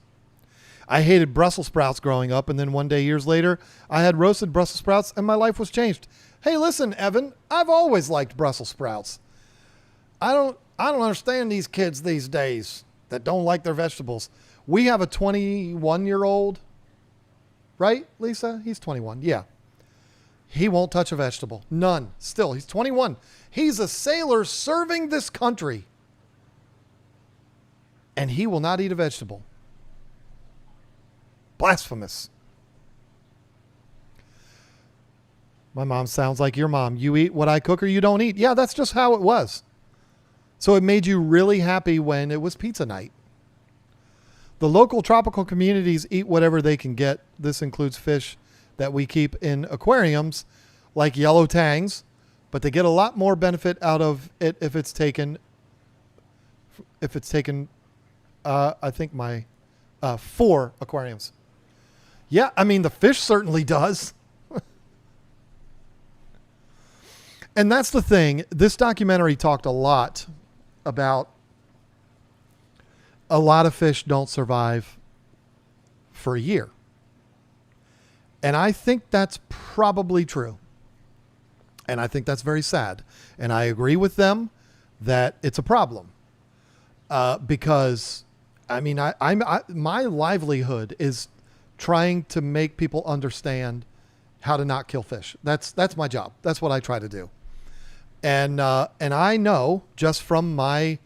I hated Brussels sprouts growing up, and then one day years later, I had roasted Brussels sprouts and my life was changed. Hey, listen, Evan, I've always liked Brussels sprouts. I don't understand these kids these days that don't like their vegetables. We have a 21-year-old, right, Lisa? He's 21. Yeah. He won't touch a vegetable. None. Still, he's 21. He's a sailor serving this country. And he will not eat a vegetable. Blasphemous. My mom sounds like your mom. You eat what I cook or you don't eat. Yeah, that's just how it was. So it made you really happy when it was pizza night. The local tropical communities eat whatever they can get. This includes fish that we keep in aquariums, like yellow tangs, but they get a lot more benefit out of it if it's taken, I think 4 aquariums. Yeah, I mean, the fish certainly does. And that's the thing. This documentary talked a lot about a lot of fish don't survive for a year. And I think that's probably true. And I think that's very sad. And I agree with them that it's a problem. Because, I mean, my livelihood is trying to make people understand how to not kill fish. That's my job. That's what I try to do. And I know just from my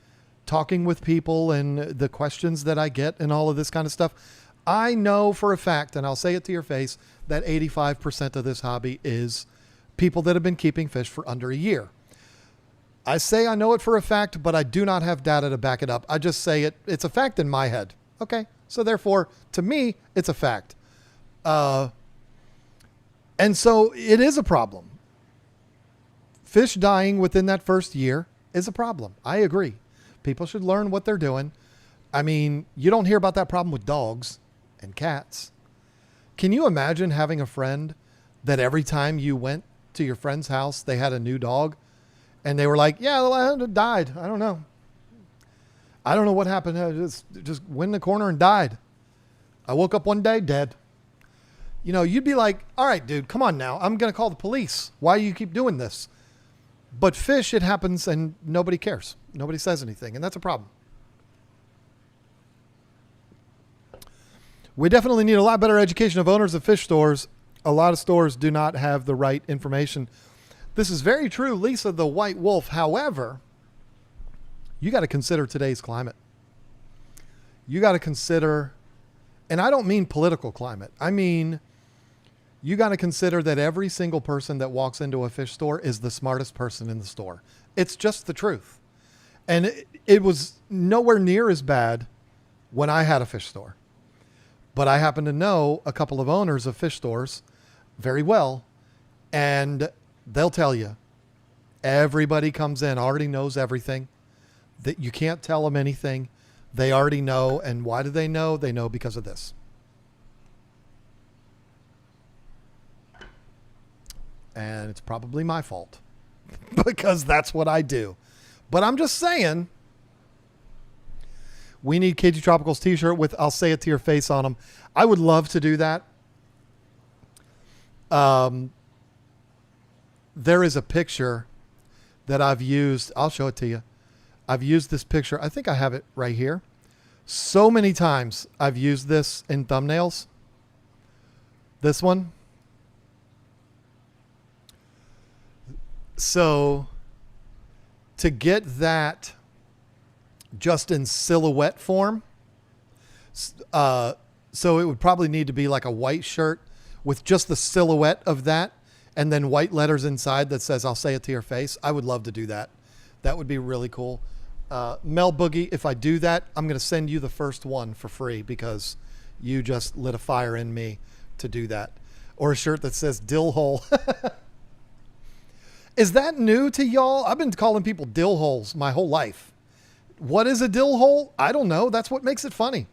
talking with people and the questions that I get and all of this kind of stuff, I know for a fact, and I'll say it to your face, that 85% of this hobby is people that have been keeping fish for under a year. I say I know it for a fact, but I do not have data to back it up. I just say it's a fact in my head. Okay. So therefore, to me, it's a fact. And so it is a problem. Fish dying within that first year is a problem. I agree. People should learn what they're doing. I mean, you don't hear about that problem with dogs and cats. Can you imagine having a friend that every time you went to your friend's house, they had a new dog and they were like, yeah, the last one died. I don't know. I don't know what happened. I just went in the corner and died. I woke up one day dead. You know, you'd be like, all right, dude, come on now. I'm going to call the police. Why do you keep doing this? But fish, it happens and nobody cares. Nobody says anything. And that's a problem. We definitely need a lot better education of owners of fish stores. A lot of stores do not have the right information. This is very true, Lisa the White Wolf. However, you got to consider today's climate. You got to consider, and I don't mean political climate. I mean, you got to consider that every single person that walks into a fish store is the smartest person in the store. It's just the truth. And it was nowhere near as bad when I had a fish store. But I happen to know a couple of owners of fish stores very well. And they'll tell you, everybody comes in, already knows everything. That you can't tell them anything. They already know. And why do they know? They know because of this. And it's probably my fault because that's what I do. But I'm just saying, we need KG Tropicals t-shirt with I'll say it to your face on them. I would love to do that. There is a picture that I've used. I'll show it to you. I've used this picture. I think I have it right here. So many times I've used this in thumbnails. This one. So to get that just in silhouette form, so it would probably need to be like a white shirt with just the silhouette of that and then white letters inside that says, I'll say it to your face. I would love to do that. That would be really cool. Mel Boogie, if I do that, I'm going to send you the first one for free because you just lit a fire in me to do that. Or a shirt that says dill hole. Is that new to y'all? I've been calling people dill holes my whole life. What is a dill hole? I don't know. That's what makes it funny.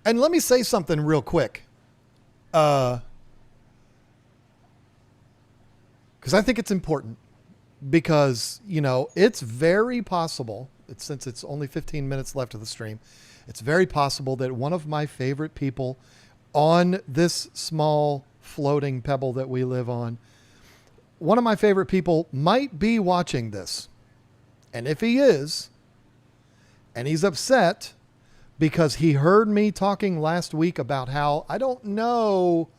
And let me say something real quick. Because I think it's important. Because, you know, it's very possible, since it's only 15 minutes left of the stream, it's very possible that one of my favorite people on this small floating pebble that we live on, one of my favorite people might be watching this. And if he is, and he's upset because he heard me talking last week about how I don't know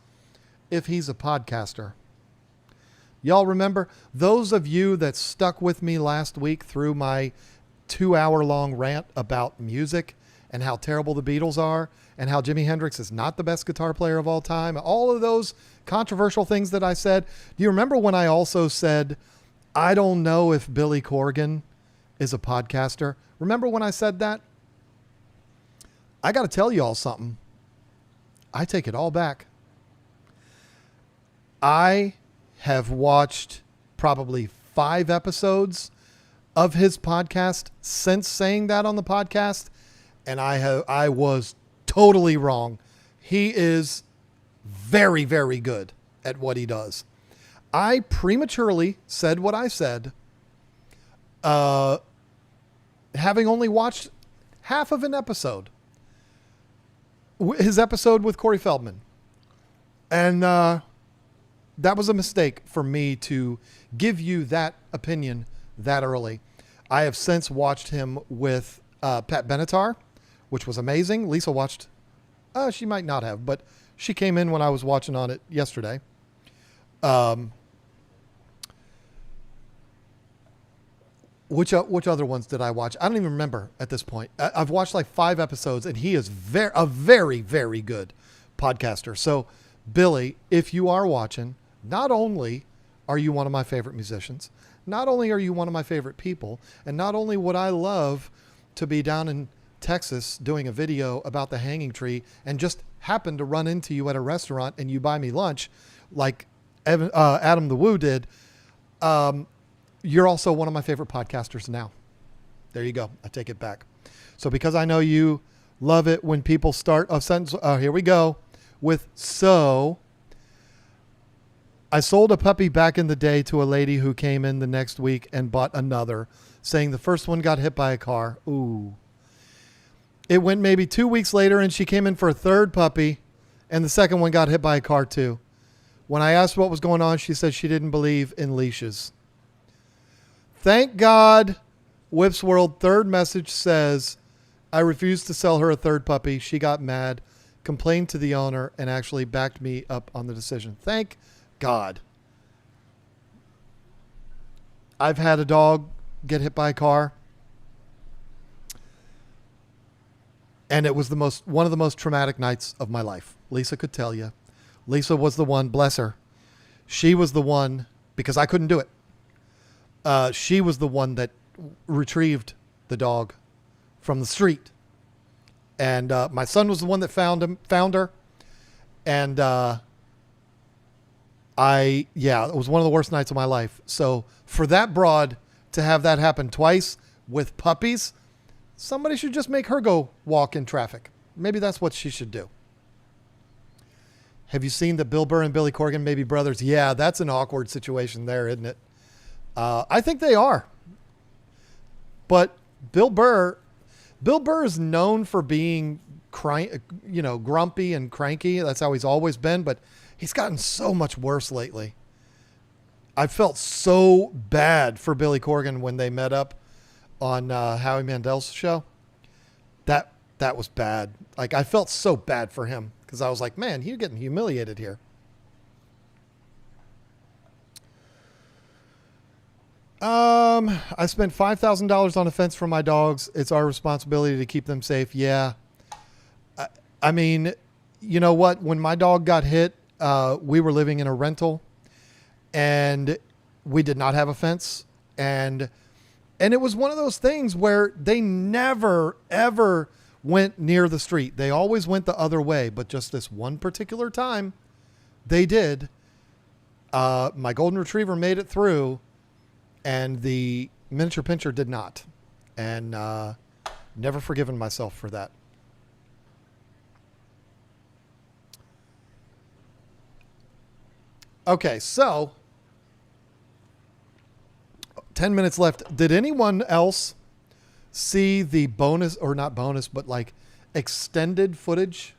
if he's a podcaster. Y'all remember those of you that stuck with me last week through my 2-hour-long rant about music and how terrible the Beatles are and how Jimi Hendrix is not the best guitar player of all time. All of those controversial things that I said. Do you remember when I also said, I don't know if Billy Corgan is a podcaster? Remember when I said that? I got to tell you all something. I take it all back. I have watched probably 5 episodes of his podcast since saying that on the podcast. And I was totally wrong. He is very, very good at what he does. I prematurely said what I said, having only watched half of an episode, his episode with Corey Feldman. And that was a mistake for me to give you that opinion that early. I have since watched him with Pat Benatar, which was amazing. Lisa watched, she might not have, but she came in when I was watching on it yesterday. Which other ones did I watch? I don't even remember at this point. I've watched like 5 episodes, and he is a very, very good podcaster. So, Billy, if you are watching, not only are you one of my favorite musicians, not only are you one of my favorite people, and not only would I love to be down in Texas doing a video about the hanging tree and just happen to run into you at a restaurant and you buy me lunch like Adam the Woo did, you're also one of my favorite podcasters now. There you go. I take it back. So because I know you love it when people start a sentence, here we go with so. I sold a puppy back in the day to a lady who came in the next week and bought another, saying the first one got hit by a car. Ooh. It went maybe 2 weeks later and she came in for a third puppy and the second one got hit by a car too. When I asked what was going on, she said she didn't believe in leashes. Thank God. Whip's World third message says, I refused to sell her a third puppy. She got mad, complained to the owner, and actually backed me up on the decision. Thank God. I've had a dog get hit by a car, and it was one of the most traumatic nights of my life. Lisa could tell you. Lisa was the one, bless her. She was the one, because I couldn't do it. She was the one that retrieved the dog from the street. And my son was the one that found her. And it was one of the worst nights of my life. So for that broad to have that happen twice with puppies, somebody should just make her go walk in traffic. Maybe that's what she should do. Have you seen that Bill Burr and Billy Corgan may be brothers? Yeah, that's an awkward situation there, isn't it? I think they are. But Bill Burr is known for being grumpy and cranky. That's how he's always been, but he's gotten so much worse lately. I felt so bad for Billy Corgan when they met up on Howie Mandel's show. That was bad. Like, I felt so bad for him because I was like, man, you're getting humiliated here. I spent $5,000 on a fence for my dogs. It's our responsibility to keep them safe. Yeah. I mean, you know what? When my dog got hit, we were living in a rental and we did not have a fence. And it was one of those things where they never, ever went near the street. They always went the other way, but just this one particular time they did. My golden retriever made it through and the miniature pinscher did not. And never forgiven myself for that. Okay, so 10 minutes left. Did anyone else see the bonus, or not bonus, but like extended footage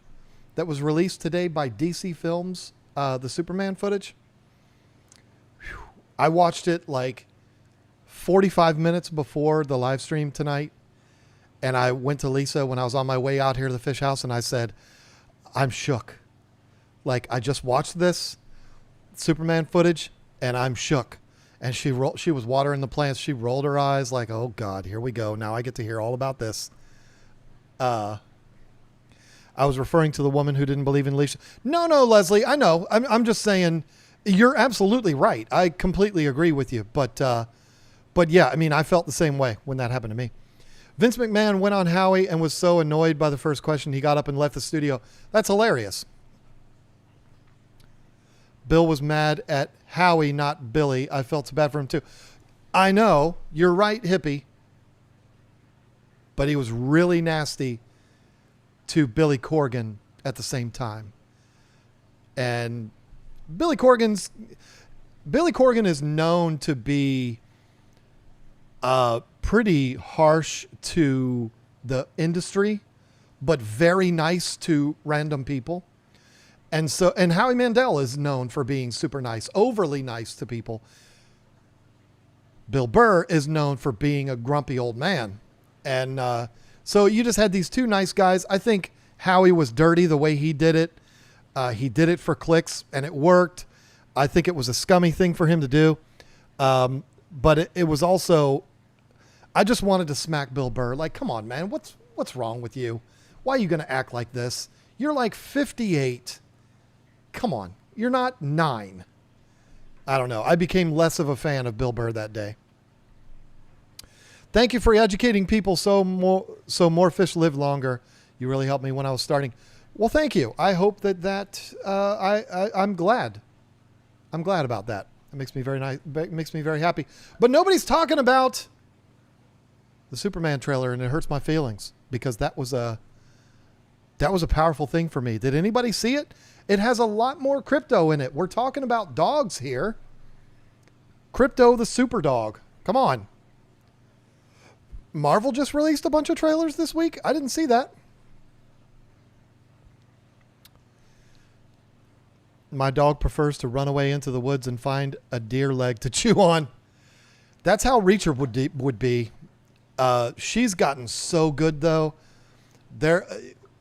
that was released today by DC Films, the Superman footage? Whew. I watched it like 45 minutes before the live stream tonight. And I went to Lisa when I was on my way out here to the fish house and I said, I'm shook. Like, I just watched this Superman footage and I'm shook. And she was watering the plants. She rolled her eyes like, oh God, here we go. Now I get to hear all about this. I was referring to the woman who didn't believe in leash. No, Leslie, I know. I'm just saying you're absolutely right. I completely agree with you. But yeah, I mean, I felt the same way when that happened to me. Vince McMahon went on Howie and was so annoyed by the first question, he got up and left the studio. That's hilarious. Bill was mad at Howie, not Billy. I felt so bad for him too. I know, you're right, hippie. But he was really nasty to Billy Corgan at the same time. And Billy Corgan's, Billy Corgan is known to be pretty harsh to the industry, but very nice to random people. And Howie Mandel is known for being super nice, overly nice to people. Bill Burr is known for being a grumpy old man. And so you just had these two nice guys. I think Howie was dirty the way he did it. He did it for clicks and it worked. I think it was a scummy thing for him to do. But it was also, I just wanted to smack Bill Burr. Like, come on, man, what's wrong with you? Why are you going to act like this? You're like 58. Come on. You're not 9. I don't know. I became less of a fan of Bill Burr that day. Thank you for educating people so more fish live longer. You really helped me when I was starting. Well, thank you. I hope that I'm glad. I'm glad about that. It makes me very nice. It makes me very happy. But nobody's talking about the Superman trailer, and it hurts my feelings because that was a powerful thing for me. Did anybody see it? It has a lot more crypto in it. We're talking about dogs here. Crypto the super dog. Come on. Marvel just released a bunch of trailers this week. I didn't see that. My dog prefers to run away into the woods and find a deer leg to chew on. That's how Reacher would be. She's gotten so good though.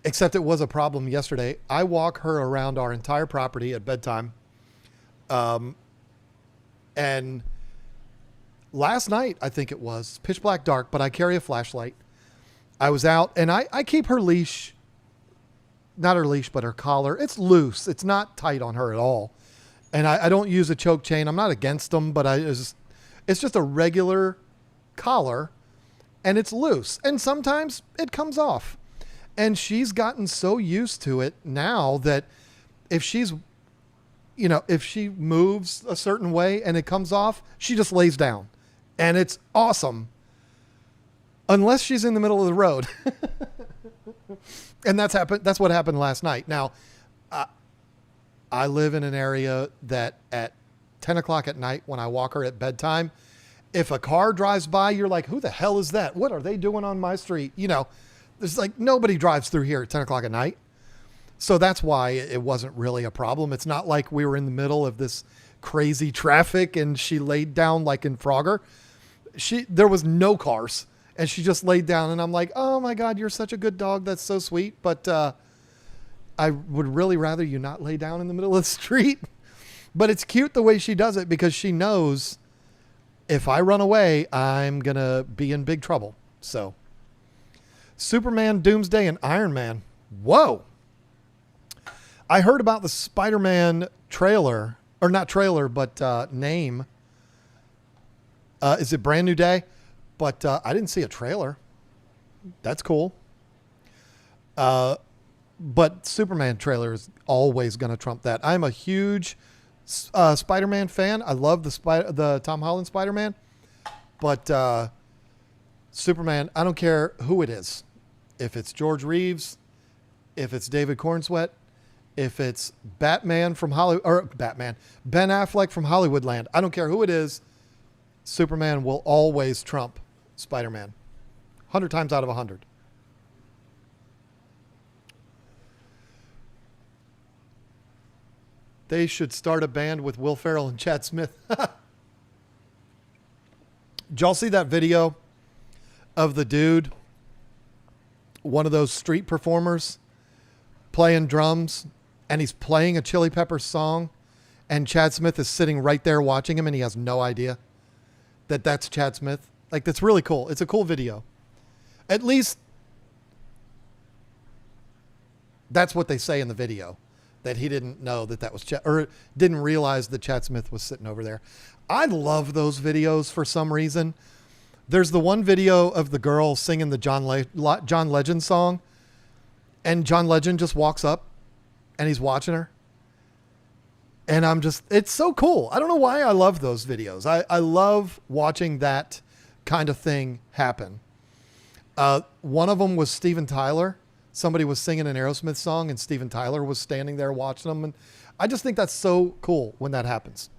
Except it was a problem yesterday. I walk her around our entire property at bedtime. And last night, I think it was pitch black dark, but I carry a flashlight. I was out and I keep her leash, not her leash, but her collar. It's loose. It's not tight on her at all. And I don't use a choke chain. I'm not against them, but it's just a regular collar and it's loose. And sometimes it comes off. And she's gotten so used to it now that if she moves a certain way and it comes off, she just lays down. And it's awesome. Unless she's in the middle of the road. And that's what happened last night. Now, I live in an area that at 10 o'clock at night when I walk her at bedtime, if a car drives by, you're like, who the hell is that? What are they doing on my street? There's like nobody drives through here at 10 o'clock at night. So that's why it wasn't really a problem. It's not like we were in the middle of this crazy traffic and she laid down like in Frogger. There was no cars and she just laid down and I'm like, oh my God, you're such a good dog. That's so sweet. But I would really rather you not lay down in the middle of the street. But it's cute the way she does it because she knows if I run away, I'm going to be in big trouble. So Superman, Doomsday, and Iron Man. Whoa. I heard about the Spider-Man trailer, or not trailer, but name. Is it Brand New Day? But I didn't see a trailer. That's cool. But Superman trailer is always going to trump that. I'm a huge Spider-Man fan. I love the Tom Holland Spider-Man. But Superman, I don't care who it is. If it's George Reeves, if it's David Cornsweet, if it's Batman from Hollywood, or Ben Affleck from Hollywoodland, I don't care who it is, Superman will always trump Spider-Man. 100 times out of 100. They should start a band with Will Ferrell and Chad Smith. Did y'all see that video of the dude, one of those street performers, playing drums, and he's playing a Chili Peppers song, and Chad Smith is sitting right there watching him, and he has no idea that that's Chad Smith? Like, that's really cool. It's a cool video. At least that's what they say in the video, that he didn't know that was Chad, or didn't realize that Chad Smith was sitting over there. I love those videos for some reason. There's the one video of the girl singing the John Legend song, and John Legend just walks up and he's watching her. And it's so cool. I don't know why I love those videos. I love watching that kind of thing happen. One of them was Steven Tyler. Somebody was singing an Aerosmith song and Steven Tyler was standing there watching them. And I just think that's so cool when that happens.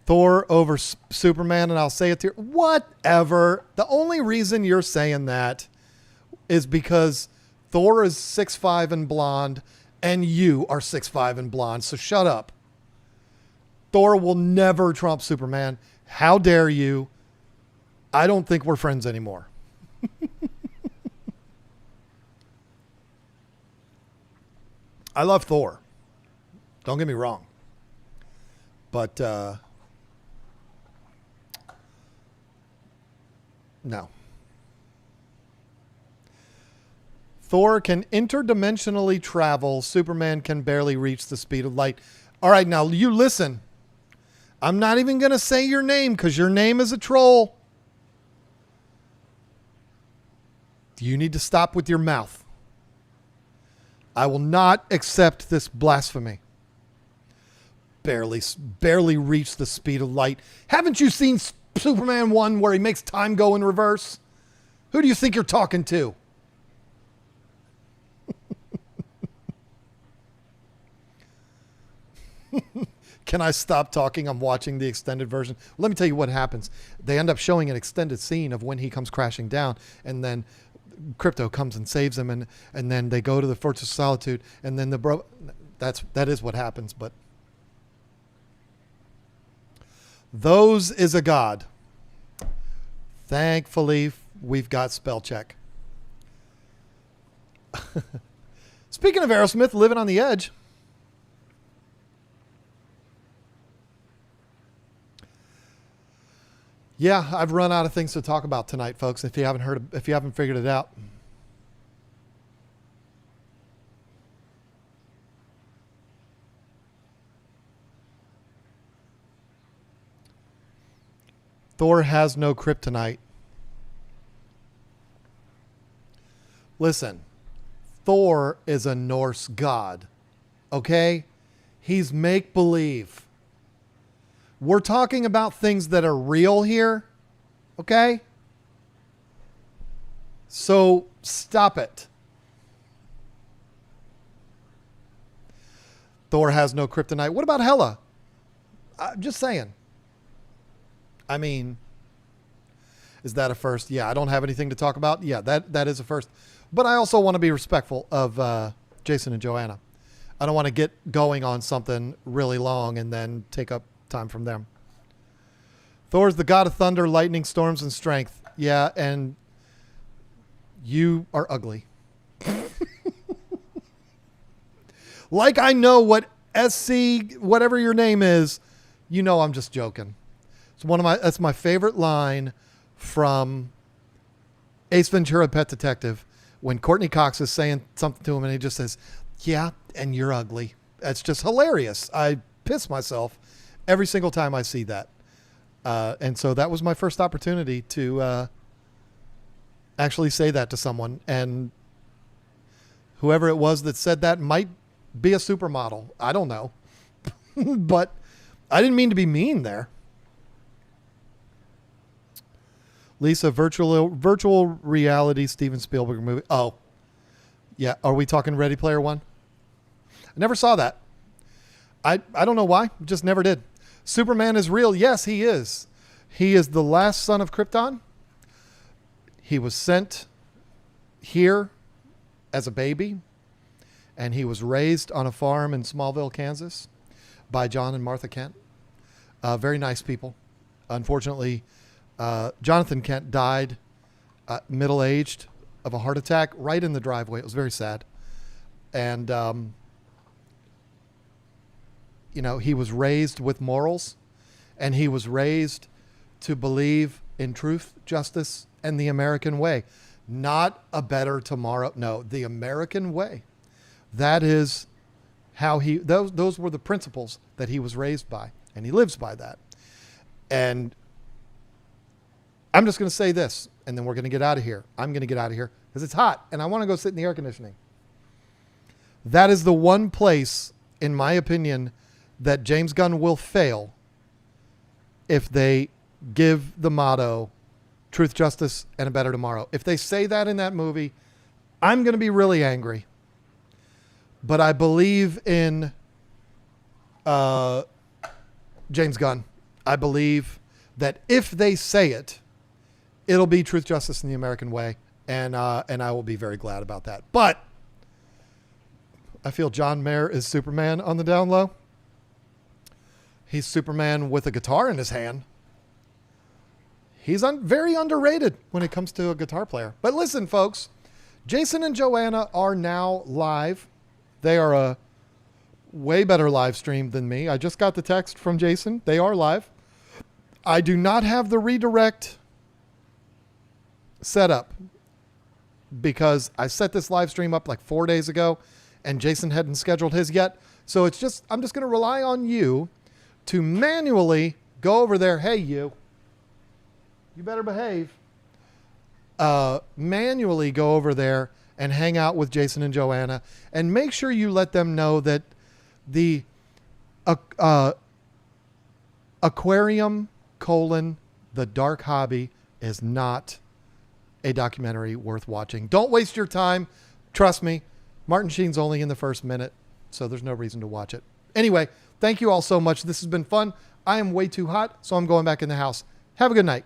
Thor over Superman, and I'll say it to you. Whatever. The only reason you're saying that is because Thor is 6'5" and blonde, and you are 6'5" and blonde. So shut up. Thor will never trump Superman. How dare you? I don't think we're friends anymore. I love Thor. Don't get me wrong. But no. Thor can interdimensionally travel. Superman can barely reach the speed of light. All right, now you listen. I'm not even going to say your name because your name is a troll. You need to stop with your mouth. I will not accept this blasphemy. Barely reach the speed of light. Haven't you seen Superman 1 where he makes time go in reverse? Who do you think you're talking to? Can I stop talking? I'm watching the extended version. Let me tell you what happens. They end up showing an extended scene of when he comes crashing down, and then Crypto comes and saves him, and then they go to the Fortress of Solitude, and then that is what happens. But those is a god. Thankfully, we've got spell check. Speaking of Aerosmith living on the edge, yeah, I've run out of things to talk about tonight, folks. If you haven't figured it out. Thor has no kryptonite. Listen, Thor is a Norse god. Okay? He's make-believe. We're talking about things that are real here. Okay? So stop it. Thor has no kryptonite. What about Hela? I'm just saying. I mean, is that a first? Yeah, I don't have anything to talk about. Yeah, that is a first. But I also want to be respectful of Jason and Joanna. I don't want to get going on something really long and then take up time from them. Thor's the god of thunder, lightning, storms, and strength. Yeah, and you are ugly. Like I know what SC, whatever your name is, you know I'm just joking. That's my favorite line from Ace Ventura: Pet Detective when Courtney Cox is saying something to him and he just says, yeah, and you're ugly. That's just hilarious. I piss myself every single time I see that. And so that was my first opportunity to actually say that to someone. And whoever it was that said that might be a supermodel. I don't know. But I didn't mean to be mean there. Lisa, virtual reality Steven Spielberg movie. Oh, yeah. Are we talking Ready Player One? I never saw that. I don't know why. Just never did. Superman is real. Yes, he is. He is the last son of Krypton. He was sent here as a baby, and he was raised on a farm in Smallville, Kansas, by John and Martha Kent. Very nice people. Unfortunately, Jonathan Kent died middle-aged of a heart attack right in the driveway. It was very sad. And, he was raised with morals, and he was raised to believe in truth, justice, and the American way. Not a better tomorrow. No, the American way. That is how those were the principles that he was raised by, and he lives by that. And I'm just going to say this, and then we're going to get out of here. I'm going to get out of here because it's hot, and I want to go sit in the air conditioning. That is the one place, in my opinion, that James Gunn will fail if they give the motto truth, justice, and a better tomorrow. If they say that in that movie, I'm going to be really angry. But I believe in James Gunn. I believe that if they say it, it'll be truth, justice, and the American way. And I will be very glad about that. But I feel John Mayer is Superman on the down low. He's Superman with a guitar in his hand. He's very underrated when it comes to a guitar player. But listen, folks, Jason and Joanna are now live. They are a way better live stream than me. I just got the text from Jason. They are live. I do not have the redirect set up because I set this live stream up like 4 days ago and Jason hadn't scheduled his yet. So I'm just going to rely on you to manually go over there. Hey, you better behave. Manually go over there and hang out with Jason and Joanna and make sure you let them know that the aquarium : the dark hobby is not a documentary worth watching. Don't waste your time. Trust me, Martin Sheen's only in the first minute, so there's no reason to watch it. Anyway, thank you all so much. This has been fun. I am way too hot, so I'm going back in the house. Have a good night.